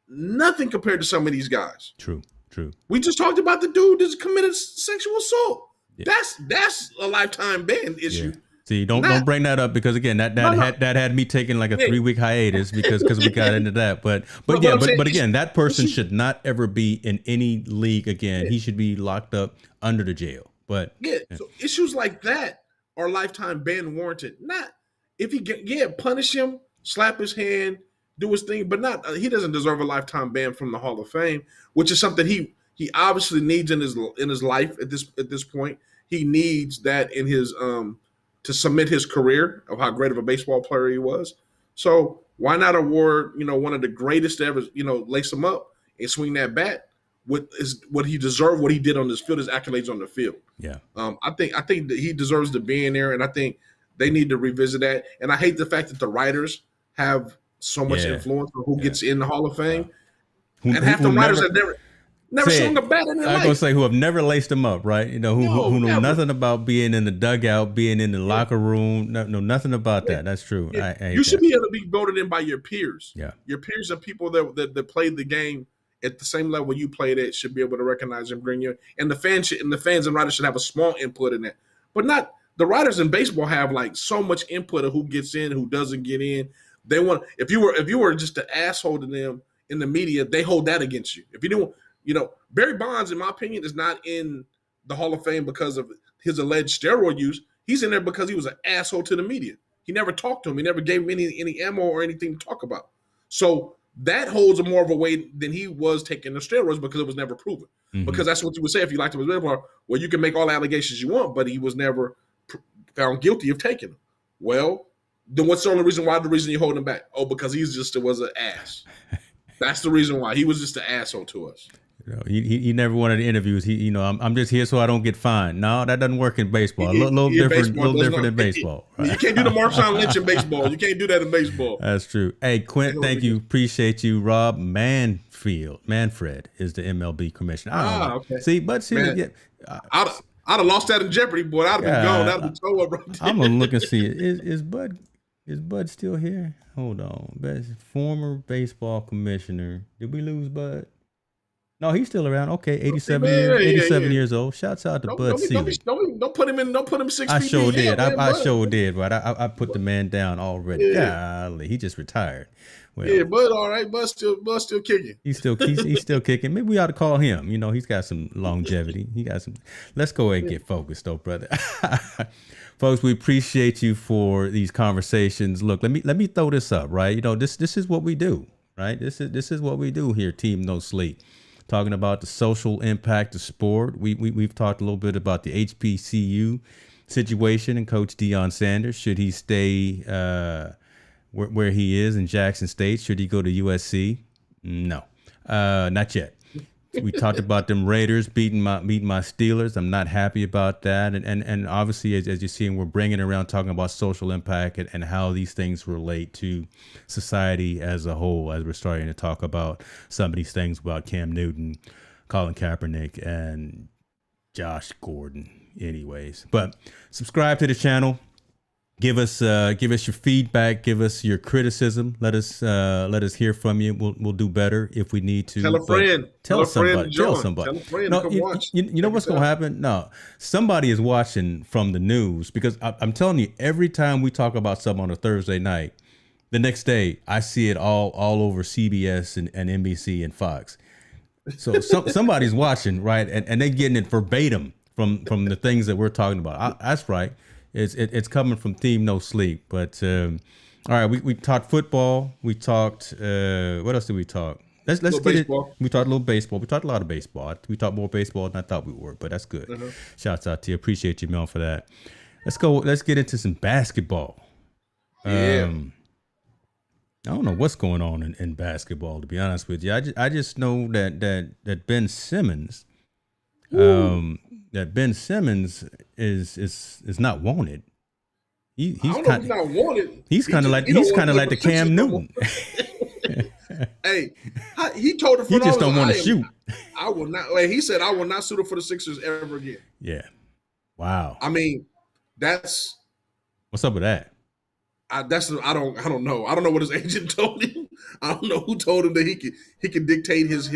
nothing compared to some of these guys. True. We just talked about the dude that's committed sexual assault. Yeah. That's a lifetime ban issue. Yeah. See, don't bring that up, because again, that had me taking like a 3-week hiatus because we got into that. But again, that person should not ever be in any league again. He should be locked up under the jail. But so issues like that are lifetime ban warranted. Not if he punish him, slap his hand, do his thing, but not he doesn't deserve a lifetime ban from the Hall of Fame, which is something he obviously needs in his life at this point. He needs that in his to cement his career of how great of a baseball player he was. So why not award, one of the greatest to ever, lace him up and swing that bat with what he deserved, what he did on this field, his accolades on the field. Yeah. I think that he deserves to be in there, and I think they need to revisit that. And I hate the fact that the writers have so much influence on who gets in the Hall of Fame. And half the writers have never swung a bat in their life. I'm gonna say who have never laced them up, right? Who know nothing about being in the dugout, being in the locker room, know nothing about that. That's true. Yeah. You should be able to be voted in by your peers. Yeah, your peers are people that played the game at the same level you played at, should be able to recognize and bring you. And the fans and writers should have a small input in that, but not the writers in baseball have like so much input of who gets in, who doesn't get in. They want if you were just an asshole to them in the media, they hold that against you. If you don't. Barry Bonds, in my opinion, is not in the Hall of Fame because of his alleged steroid use. He's in there because he was an asshole to the media. He never talked to him. He never gave him any ammo or anything to talk about. So that holds more of a weight than he was taking the steroids, because it was never proven. Mm-hmm. Because that's what you would say if you liked him as a baseball. Well, you can make all the allegations you want, but he was never found guilty of taking them. Well, then what's the only reason you hold him back? Oh, because he was an ass. That's the reason why. He was just an asshole to us. He never wanted interviews. I'm just here so I don't get fined. No, that doesn't work in baseball. A little different in baseball. Right? You can't do the Marshawn Lynch in baseball. You can't do that in baseball. That's true. Hey, Quint, thank you. Appreciate you. Rob Manfred is the MLB commissioner. Okay. See, I'd have lost that in Jeopardy, boy. I'd have been gone. That'd be toe up right there. I'm gonna look and see. Is Bud still here? Hold on. Former baseball commissioner. Did we lose Bud? No, he's still around. Okay, 87 Man, years, yeah, 87 yeah. years old. Shouts out to Bud Selig. Don't put him in. Don't put him 6 I feet sure deep. Yeah, did. man, I Bud. sure did, but I put the man down already. Yeah, Golly, he just retired. yeah, Well, Bud. All right, Bud still kicking. he's still kicking. Maybe we ought to call him. You know, he's got some longevity. He got some. Let's go ahead and get focused, though, brother. Folks, we appreciate you for these conversations. Look, let me throw this up, right? You know, this is what we do, right? This is what we do here, Team No Sleep. Talking about the social impact of sport. We've talked a little bit about the HBCU situation and Coach Deion Sanders. Should he stay where he is in Jackson State? Should he go to USC? No, not yet. We talked about them Raiders beating my Steelers. I'm not happy about that. And obviously, as you're seeing, we're bringing it around talking about social impact and how these things relate to society as a whole, as we're starting to talk about some of these things about Cam Newton, Colin Kaepernick, and Josh Gordon anyways. But subscribe to the channel. Give us your feedback. Give us your criticism. Let us hear from you. We'll do better if we need to. Tell a friend. Tell somebody. Tell a friend No, to come watch. You know what's going to happen? No, somebody is watching from the news because I'm telling you, every time we talk about something on a Thursday night, the next day I see it all over CBS and NBC and Fox. So somebody's watching, right? And they're getting it verbatim from the things that we're talking about. That's right. It's coming from Team No Sleep. But all right, we talked football. We talked what else did we talk? Let's get baseball. We talked a little baseball. We talked a lot of baseball. We talked more baseball than I thought we were, but that's good. Shouts out to you. Appreciate you, Mel, for that. Let's go. Let's get into some basketball. Yeah. I don't know what's going on in basketball, to be honest with you. I just know that Ben Simmons, is not wanted. He's kind not wanted. He's kind of like the Cam Newton. Hey, he told the He just don't want to shoot. I will not. Like, he said, "I will not suit up for the Sixers ever again." Yeah. Wow. I mean, that's what's up with that? I don't know. I don't know what his agent told him. I don't know who told him that he could dictate his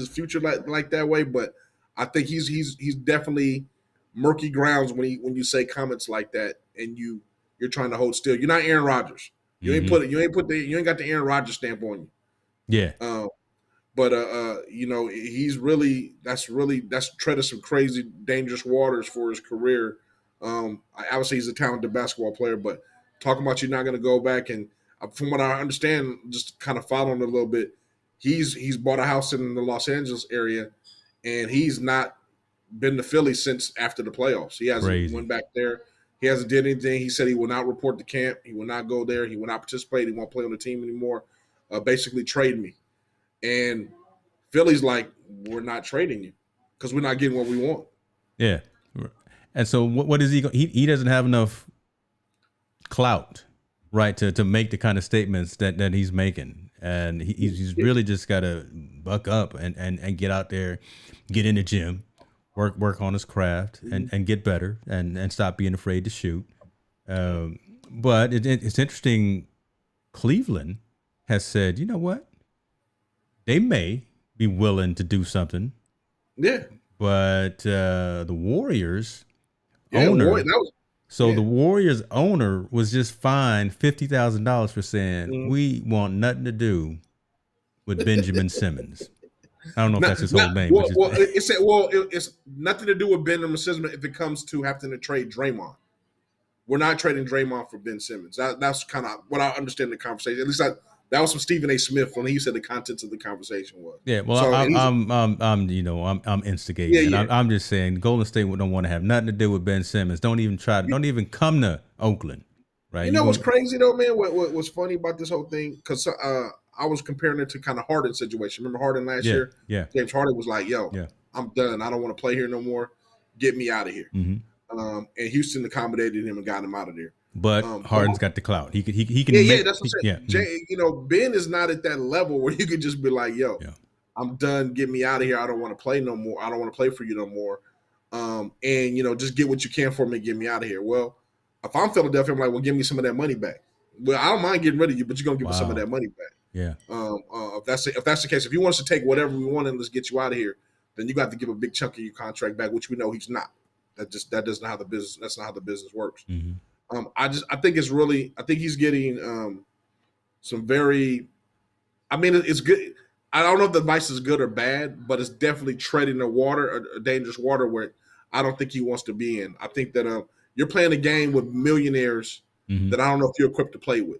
future like that way. But I think he's definitely murky grounds when you say comments like that and you're trying to hold still. You're not Aaron Rodgers. You ain't got the Aaron Rodgers stamp on you. Yeah. But that's treading some crazy dangerous waters for his career. Obviously he's a talented basketball player, but talking about you're not going to go back and from what I understand, just kind of following it a little bit, he's bought a house in the Los Angeles area, and he's not been to Philly since after the playoffs. He hasn't went back there. He hasn't did anything. He said he will not report to camp. He will not go there. He will not participate. He won't play on the team anymore. Basically trade me. And Philly's like, we're not trading you because we're not getting what we want. Yeah. And so what is he doesn't have enough clout, right, to make the kind of statements that he's making. And he's really just got to buck up and get out there, get in the gym, work on his craft and get better and stop being afraid to shoot. But it's interesting. Cleveland has said, you know what? They may be willing to do something. Yeah. But the Warriors owner. The Warriors owner was just fined $50,000 for saying we want nothing to do with Benjamin Simmons. I don't know if that's his whole name. It's nothing to do with Benjamin Simmons if it comes to having to trade Draymond. We're not trading Draymond for Ben Simmons. That's kind of what I understand the conversation. At least that was from Stephen A. Smith when he said the contents of the conversation was. Yeah, well, so, I'm instigating. Yeah, yeah. I'm just saying Golden State don't want to have nothing to do with Ben Simmons. Don't even come to Oakland, right? You know what's crazy though, man? What's funny about this whole thing? Because I was comparing it to kind of Harden's situation. Remember Harden last year? Yeah. James Harden was like, "Yo, I'm done. I don't want to play here no more. Get me out of here." Mm-hmm. And Houston accommodated him and got him out of there. But Harden's got the clout. He can. That's what I'm saying. Ben is not at that level where you could just be like, "Yo, I'm done. Get me out of here. I don't want to play no more. I don't want to play for you no more." And just get what you can for me and get me out of here. Well, if I'm Philadelphia, I'm like, "Well, give me some of that money back." Well, I don't mind getting rid of you, but you're gonna give me some of that money back. Yeah. If that's the case, if he wants to take whatever we want and let's get you out of here, then you got to give a big chunk of your contract back, which we know he's not. That's not how the business works. Mm-hmm. I think he's getting some very. I mean, it's good. I don't know if the advice is good or bad, but it's definitely treading a dangerous water where I don't think he wants to be in. I think that you're playing a game with millionaires that I don't know if you're equipped to play with.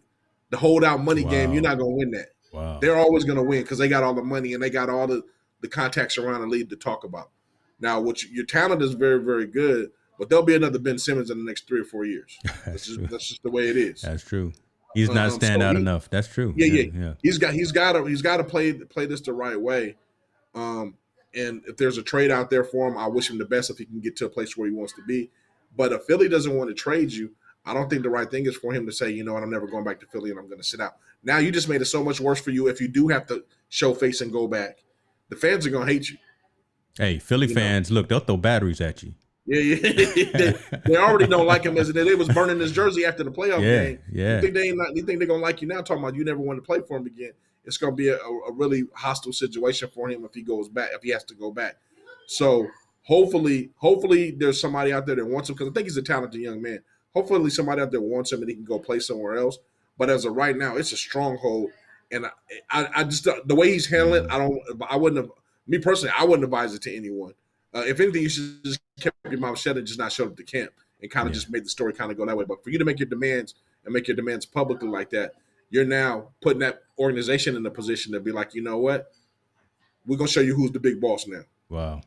The holdout money game, you're not going to win that. Wow. They're always going to win because they got all the money and they got all the contacts around the league to talk about. Now, your talent is very, very good, but there'll be another Ben Simmons in the next 3 or 4 years. That's just the way it is. That's true. He's not stand out enough. That's true. Yeah. He's got to play this the right way. And if there's a trade out there for him, I wish him the best if he can get to a place where he wants to be. But if Philly doesn't want to trade you, I don't think the right thing is for him to say, you know what, I'm never going back to Philly and I'm going to sit out. Now you just made it so much worse for you if you do have to show face and go back. The fans are going to hate you. Hey, Philly fans, look, they'll throw batteries at you. Yeah. they already don't like him as they was burning his jersey after the playoff game. Yeah. You think they're gonna like you now? Talking about you never want to play for him again. It's gonna be a really hostile situation for him if he goes back, if he has to go back. So hopefully there's somebody out there that wants him because I think he's a talented young man. Hopefully somebody out there wants him and he can go play somewhere else. But as of right now, it's a stronghold, and I just the way he's handling it, I wouldn't advise it to anyone. If anything, you should just keep your mouth shut and just not show up to camp and kind of just make the story kind of go that way. But for you to make your demands publicly like that, you're now putting that organization in a position to be like, you know what, we're gonna show you who's the big boss now. Wow,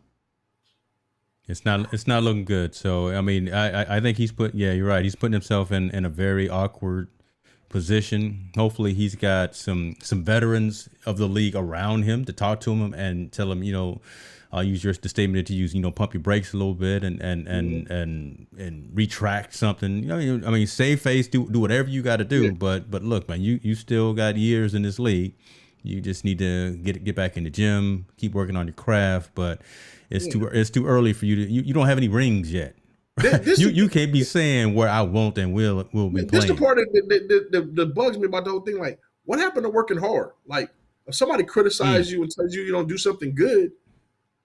it's not looking good. So I mean, I think you're right. He's putting himself in a very awkward position. Hopefully, he's got some veterans of the league around him to talk to him and tell him, you know. I'll use the statement that you use, you know, pump your brakes a little bit and retract something. You know, I mean, save face, do whatever you got to do. Yeah. But look, man, you still got years in this league. You just need to get back in the gym, keep working on your craft. But it's too early for you to. You don't have any rings yet. You can't be saying where I won't and will be playing. This the part that bugs me about the whole thing. Like, what happened to working hard? Like, if somebody criticizes you and tells you don't do something good.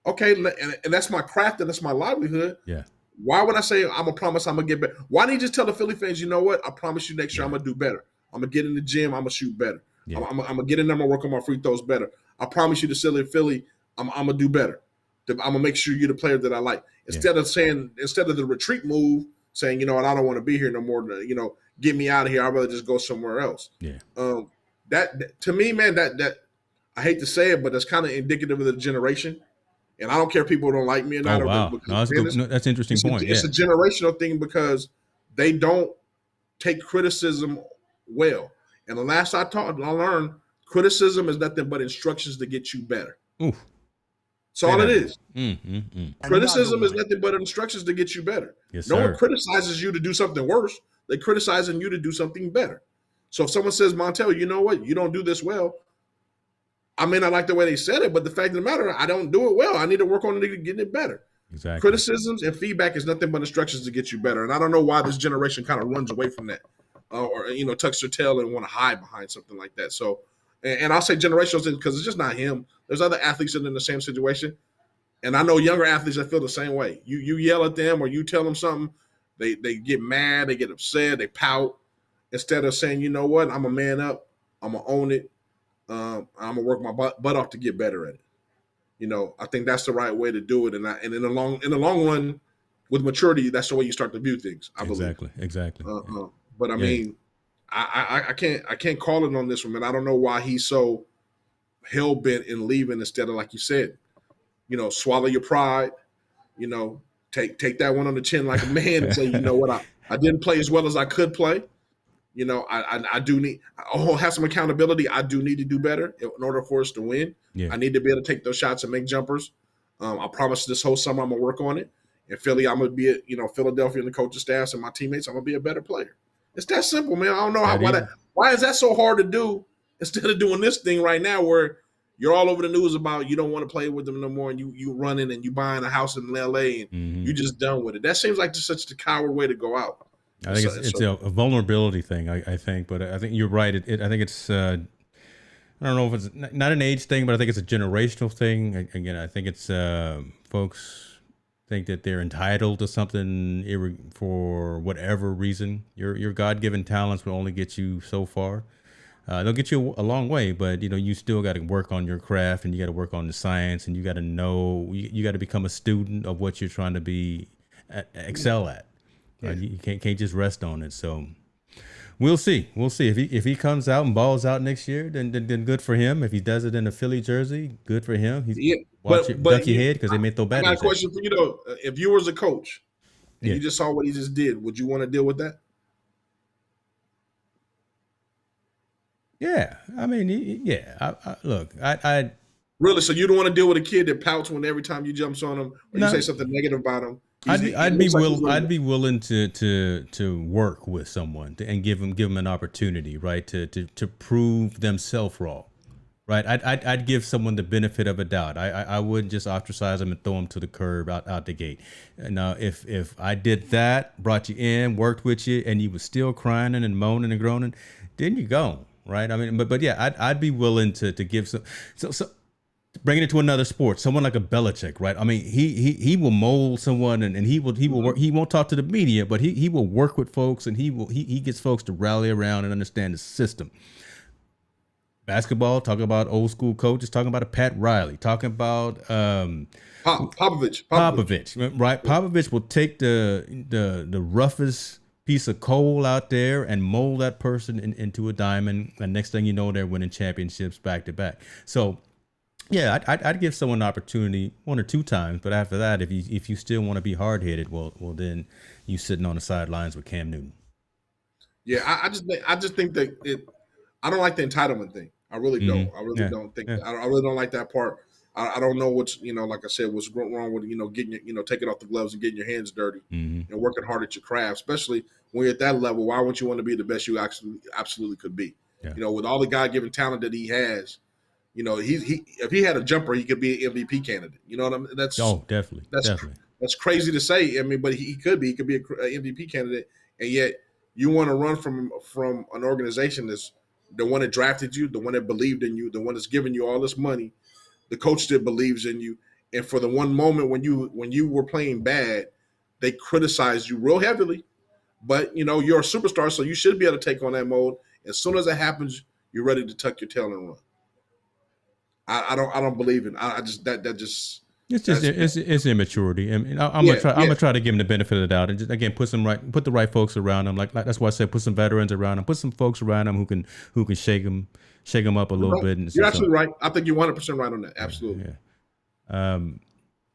Okay, and that's my craft and that's my livelihood. Yeah. Why would I say I'm gonna promise I'm gonna get better? Why didn't you just tell the Philly fans, you know what? I promise you next year I'm gonna do better. I'm gonna get in the gym. I'm gonna shoot better. Yeah. I'm gonna get in there. I'm gonna work on my free throws better. I promise you, the silly Philly, I'm gonna do better. I'm gonna make sure you're the player that I like. Instead of the retreat move, saying, you know what, I don't want to be here no more. You know, get me out of here. I'd rather just go somewhere else. Yeah. That to me, man, that I hate to say it, but that's kind of indicative of the generation. And I don't care if people don't like me or not. Oh, wow. That's an interesting point. It's a generational thing because they don't take criticism well. And the last I learned, criticism is nothing but instructions to get you better. Oof. That's all it is. Mm-hmm. Criticism is nothing but instructions to get you better. Yes, no sir. one criticizes you to do something worse. They're criticizing you to do something better. So if someone says, Montel, you know what? You don't do this well. I may not like the way they said it, but the fact of the matter, I don't do it well. I need to work on it, getting it better. Exactly. Criticisms and feedback is nothing but instructions to get you better. And I don't know why this generation kind of runs away from that, or tucks their tail and want to hide behind something like that. So, and I'll say generational because it's just not him. There's other athletes that are in the same situation, and I know younger athletes that feel the same way. You yell at them or you tell them something, they get mad, they get upset, they pout. Instead of saying, you know what, I'm a man up, I'm gonna own it. I'm gonna work my butt off to get better at it. You know, I think that's the right way to do it. And in the long run, with maturity, that's the way you start to view things. I believe. Exactly. But I mean, I can't call it on this one, man. I don't know why he's so hell bent in leaving instead of, like you said, you know, swallow your pride. You know, take that one on the chin like a man and say, you know what, I didn't play as well as I could play. You know, I do need – have some accountability. I do need to do better in order for us to win. Yeah. I need to be able to take those shots and make jumpers. I promise this whole summer I'm going to work on it. In Philly, I'm going to be Philadelphia and the coaching staffs and my teammates, I'm going to be a better player. It's that simple, man. I don't know why is that so hard to do instead of doing this thing right now where you're all over the news about you don't want to play with them no more and you running and you buying a house in L.A. and you just done with it. That seems like just such a coward way to go out. I think it's a vulnerability thing, I think, but I think you're right. I think it's I don't know if it's not an age thing, but I think it's a generational thing. Again, I think it's folks think that they're entitled to something for whatever reason. Your God-given talents will only get you so far. They'll get you a long way, but you still got to work on your craft, and you got to work on the science, and you got to know, you got to become a student of what you're trying to be excel at. Right? You can't just rest on it. So we'll see. If he comes out and balls out next year, then good for him. If he does it in a Philly jersey, good for him. Duck your head, because they may throw batteries. I got a question for you though. If you was a coach and you just saw what he just did, would you want to deal with that? Yeah, I mean, look, I really. So you don't want to deal with a kid that pouts when every time you jumps on him or you say something negative about him. I'd be willing to work with someone and give them an opportunity, right, to prove themselves wrong, right. I'd give someone the benefit of a doubt. I wouldn't just ostracize them and throw them to the curb out the gate. Now, if I did that, brought you in, worked with you, and you were still crying and moaning and groaning, then you go. Right. I mean, but yeah, I'd be willing to give some. So bringing it to another sport, someone like a Belichick, right? I mean, he will mold someone, and he will work. He won't talk to the media, but he will work with folks, and he gets folks to rally around and understand the system. Basketball, talking about old school coaches, talking about a Pat Riley, talking about Popovich, right? Popovich will take the roughest piece of coal out there and mold that person into a diamond, and next thing you know, they're winning championships back to back. So yeah, I'd give someone an opportunity 1 or 2 times, but after that, if you still want to be hard-headed, well then you sitting on the sidelines with Cam Newton. Yeah, I just think that I don't like the entitlement thing. I really don't. I really don't think I really don't like that part. I don't know what's, like I said, what's wrong with, getting, taking off the gloves and getting your hands dirty and working hard at your craft, especially when you're at that level. Why wouldn't you want to be the best you absolutely could be? Yeah. With all the God-given talent that he has, if he had a jumper, he could be an MVP candidate. You know what I mean? Definitely. That's crazy to say. I mean, but he could be an MVP candidate. And yet you want to run from an organization that's the one that drafted you, the one that believed in you, the one that's giving you all this money, the coach that believes in you, and for the one moment when you were playing bad, they criticized you real heavily. But you're a superstar, so you should be able to take on that mode. As soon as it happens, you're ready to tuck your tail and run. I don't believe in. It's immaturity. I mean, I'm gonna try to give him the benefit of the doubt, and just again put the right folks around him. Like that's why I said put some veterans around him, put some folks around him who can shake him up a little bit. And you're absolutely right. I think you're 100% right on that. Absolutely. Yeah.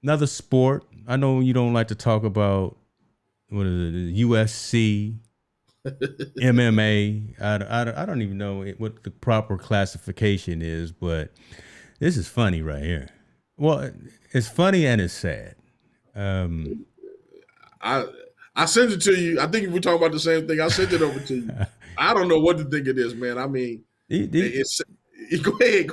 Another sport. I know you don't like to talk about what is it, UFC, MMA. I don't even know what the proper classification is, but this is funny right here. Well, it's funny and it's sad. I sent it to you. I think we're talking about the same thing. I sent it over to you. I don't know what to think it is, man. I mean, go ahead.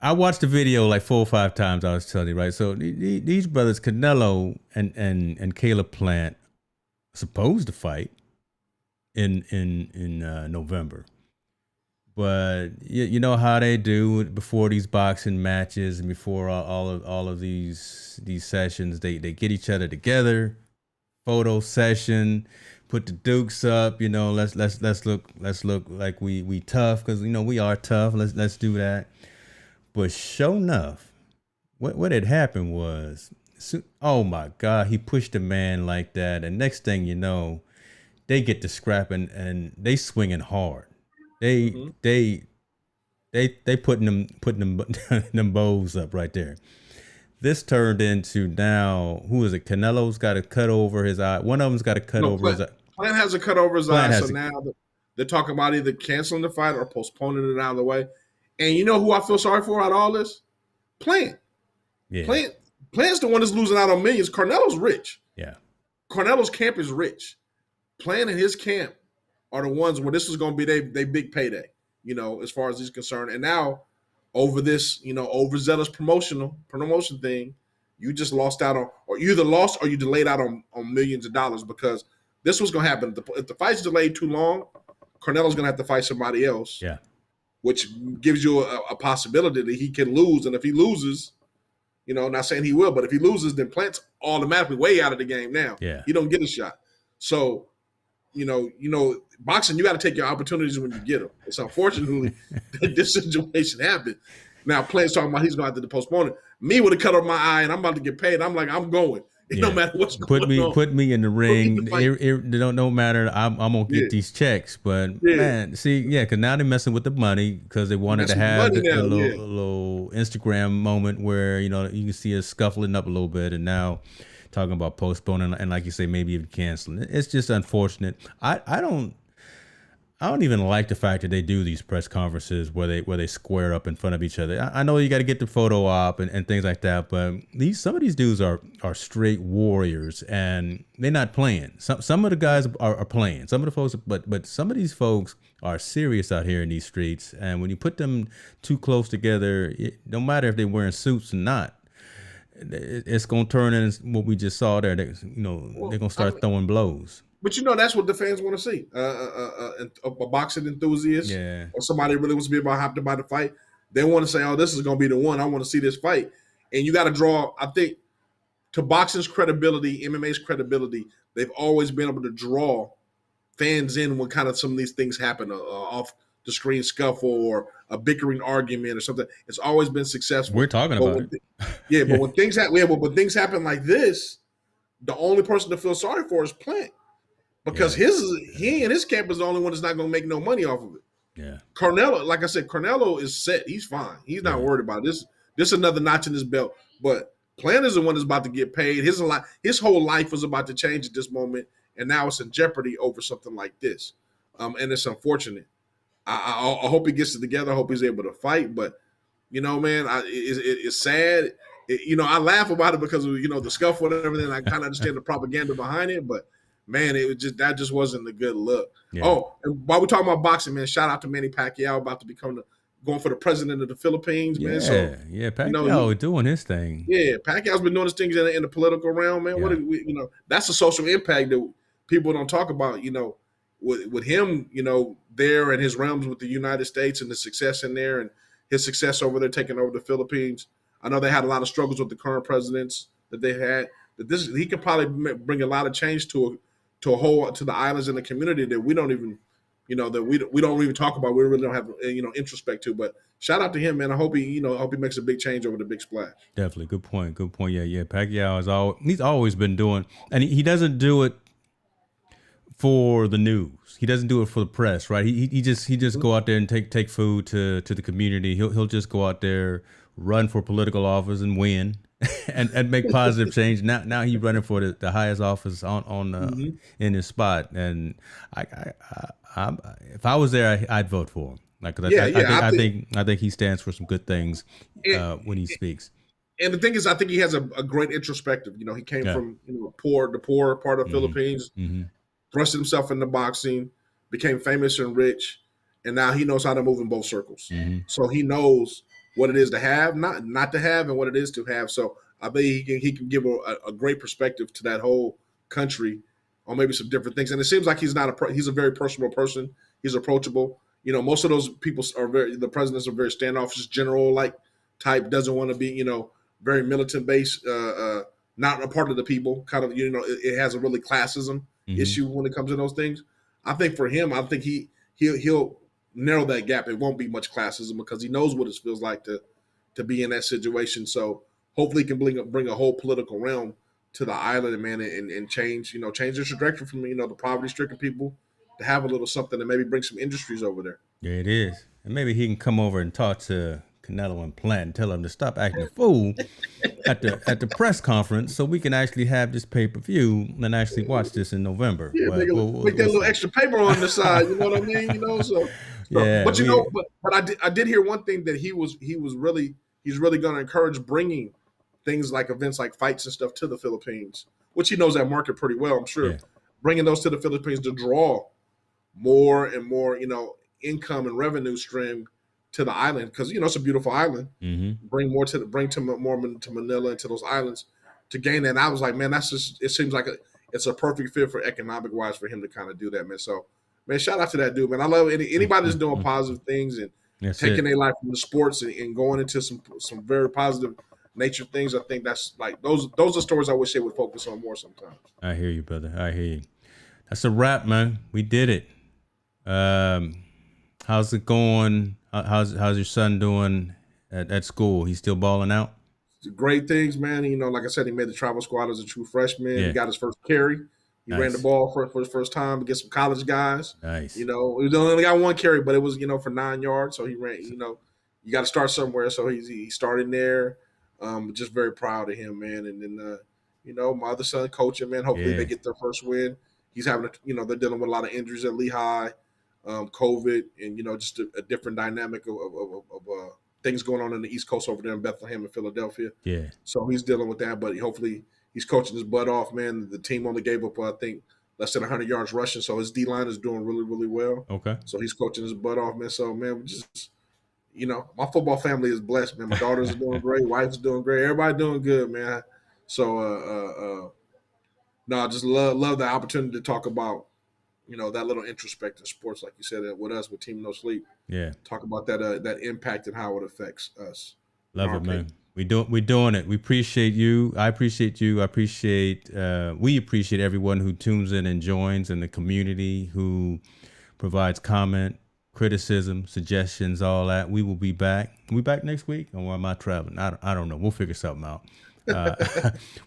I watched the video like 4 or 5 times. I was telling you, right? So these brothers, Canelo and Caleb Plant, supposed to fight in November. But you know how they do before these boxing matches and before all of these sessions, they get each other together, photo session, put the dukes up. Let's look like we tough, because we are tough. Let's do that. But sure enough, what had happened was, oh my God, he pushed a man like that, and next thing you know, they get to scrapping and they swinging hard. They putting them bows up right there. This turned into now, who is it? Canelo's got a cut over his eye. One of them's got a cut over his eye. Plant has a cut over his eye. So now they're talking about either canceling the fight or postponing it out of the way. And you know who I feel sorry for out of all this? Plant. Yeah. Plant's the one that's losing out on millions. Carnelo's rich. Yeah. Carnelo's camp is rich. Plant and his camp are the ones where this is going to be their big payday, as far as he's concerned. And now over this, overzealous promotion thing, you just lost out on, or you either lost or you delayed out on millions of dollars, because this was going to happen. If the fight's delayed too long, Carnelo's going to have to fight somebody else. Yeah. which gives you a possibility that he can lose. And if he loses, not saying he will, but if he loses, then Plant's automatically way out of the game now. Yeah. He don't get a shot. So, boxing, you got to take your opportunities when you get them. It's unfortunately that this situation happened. Now, Plant's talking about he's going to have to postpone it. Me would have cut off my eye and I'm about to get paid. I'm like, I'm going. It no matter what's going on. Put me in the ring. No matter. I'm gonna get these checks. But man, because now they're messing with the money because they wanted to have a little Instagram moment where you can see us scuffling up a little bit, and now talking about postponing and like you say, maybe even canceling. It's just unfortunate. I don't even like the fact that they do these press conferences where they square up in front of each other. I know you got to get the photo op and things like that, but some of these dudes are straight warriors and they're not playing. Some of the guys are playing. Some of the folks, but some of these folks are serious out here in these streets. And when you put them too close together, no matter if they're wearing suits or not, it's gonna turn into what we just saw there. They're gonna start throwing blows. But that's what the fans want to see. A boxing enthusiast or somebody who really wants to be hyped about the fight. They want to say, oh, this is going to be the one. I want to see this fight. And you got to draw, I think, to boxing's credibility, MMA's credibility, they've always been able to draw fans in when kind of some of these things happen, off the screen scuffle or a bickering argument or something. It's always been successful. We're talking about it. But when things happen like this, the only person to feel sorry for is Plant. Because he and his camp is the only one that's not going to make no money off of it. Yeah. Canelo, like I said, Canelo is set. He's fine. He's not worried about it. This is another notch in his belt. But Plant is the one that's about to get paid. His whole life was about to change at this moment, and now it's in jeopardy over something like this. And it's unfortunate. I hope he gets it together. I hope he's able to fight. But, man, it's sad. I laugh about it because of, the scuffle and everything. I kind of understand the propaganda behind it, but man, that just wasn't a good look. Yeah. Oh, and while we're talking about boxing, man, shout out to Manny Pacquiao about to become going for the president of the Philippines, man. Pacquiao doing his thing. Yeah, Pacquiao's been doing his things in the political realm, man. Yeah. That's a social impact that people don't talk about. With him, there and his realms with the United States and the success in there and his success over there taking over the Philippines. I know they had a lot of struggles with the current presidents that they had. That he could probably bring a lot of change to the islands and the community that we don't even, that we don't even talk about. We really don't have, introspect to. But shout out to him, man. I hope he makes a big change over the big splash. Definitely, good point. Yeah. Pacquiao he's always been doing, and he doesn't do it for the news. He doesn't do it for the press, right? He just go out there and take food to the community. He'll just go out there, run for political office and win. and make positive change. Now he's running for the highest office on in his spot, and if I was there, I'd vote for him. I think he stands for some good things when he speaks. And the thing is, I think he has a great introspective. He came from the poor part of Philippines, thrust himself into boxing, became famous and rich, and now he knows how to move in both circles. So he knows what it is to have, not to have, and what it is to have. So I think he can give a great perspective to that whole country on maybe some different things. And it seems like he's a very personal person. He's approachable. Most of those people the presidents are very standoffish, general-like type, doesn't want to be, very militant-based, not a part of the people. Kind of, it has a really classism issue when it comes to those things. I think for him, he'll narrow that gap. It won't be much classism because he knows what it feels like to be in that situation. So hopefully he can bring a whole political realm to the island, man, and change the trajectory from the poverty-stricken people to have a little something and maybe bring some industries over there. Yeah, it is. And maybe he can come over and talk to Canelo and Plant and tell him to stop acting a fool at the press conference so we can actually have this pay-per-view and actually watch this in November. Yeah, make that little extra paper on the side, you know what I mean? So yeah, but I did hear one thing that he's really going to encourage bringing things like events like fights and stuff to the Philippines, which he knows that market pretty well, I'm sure. Yeah. Bringing those to the Philippines to draw more and more, income and revenue stream to the island because it's a beautiful island. Bring more to Manila and to those islands to gain that. And I was like, man, it seems like it's a perfect fit for economic wise for him to kind of do that, man. So, man, shout out to that dude, man. I love anybody that's doing positive things and That's taking it. their life from the sports and going into some very positive nature things. I think that's like those are stories I wish they would focus on more sometimes. I hear you, brother. I hear you. That's a wrap, man. We did it. How's it going? How's your son doing at school? He's still balling out? Great things, man. You know, like I said, he made the travel squad as a true freshman. Yeah. He got his first carry. He ran the Nice. ball for his first time against some college guys. Nice. You know, he only got one carry, but it was, for 9 yards. So he ran, you got to start somewhere. So he started there. Just very proud of him, man. And then, my other son coaching, man. Hopefully Yeah. they get their first win. He's having, they're dealing with a lot of injuries at Lehigh, COVID, and, just a different dynamic of things going on in the East Coast over there in Bethlehem and Philadelphia. Yeah. So he's dealing with that, but hopefully he's coaching his butt off, man. The team only gave up, I think, less than 100 yards rushing, so his D-line is doing really, really well. Okay. So he's coaching his butt off, man. So, man, we just, my football family is blessed, man. My daughters are doing great. Wife's doing great. Everybody doing good, man. So, I just love the opportunity to talk about, that little introspective sports, like you said, with us, with Team No Sleep. Yeah. Talk about that impact and how it affects us. Love it, man. We're doing it. We appreciate you. I appreciate you. We appreciate everyone who tunes in and joins, in the community who provides comment, criticism, suggestions, all that. We will be back. We back next week, or am I traveling? I don't know. We'll figure something out.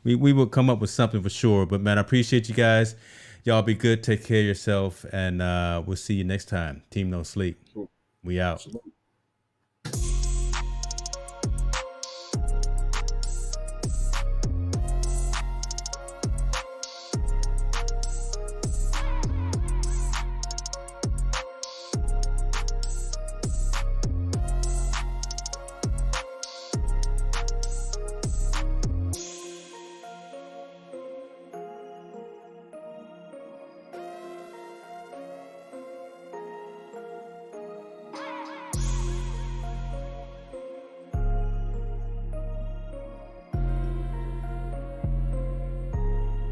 We will come up with something for sure. But man, I appreciate you guys. Y'all be good. Take care of yourself, and we'll see you next time. Team No Sleep. We out. Absolutely.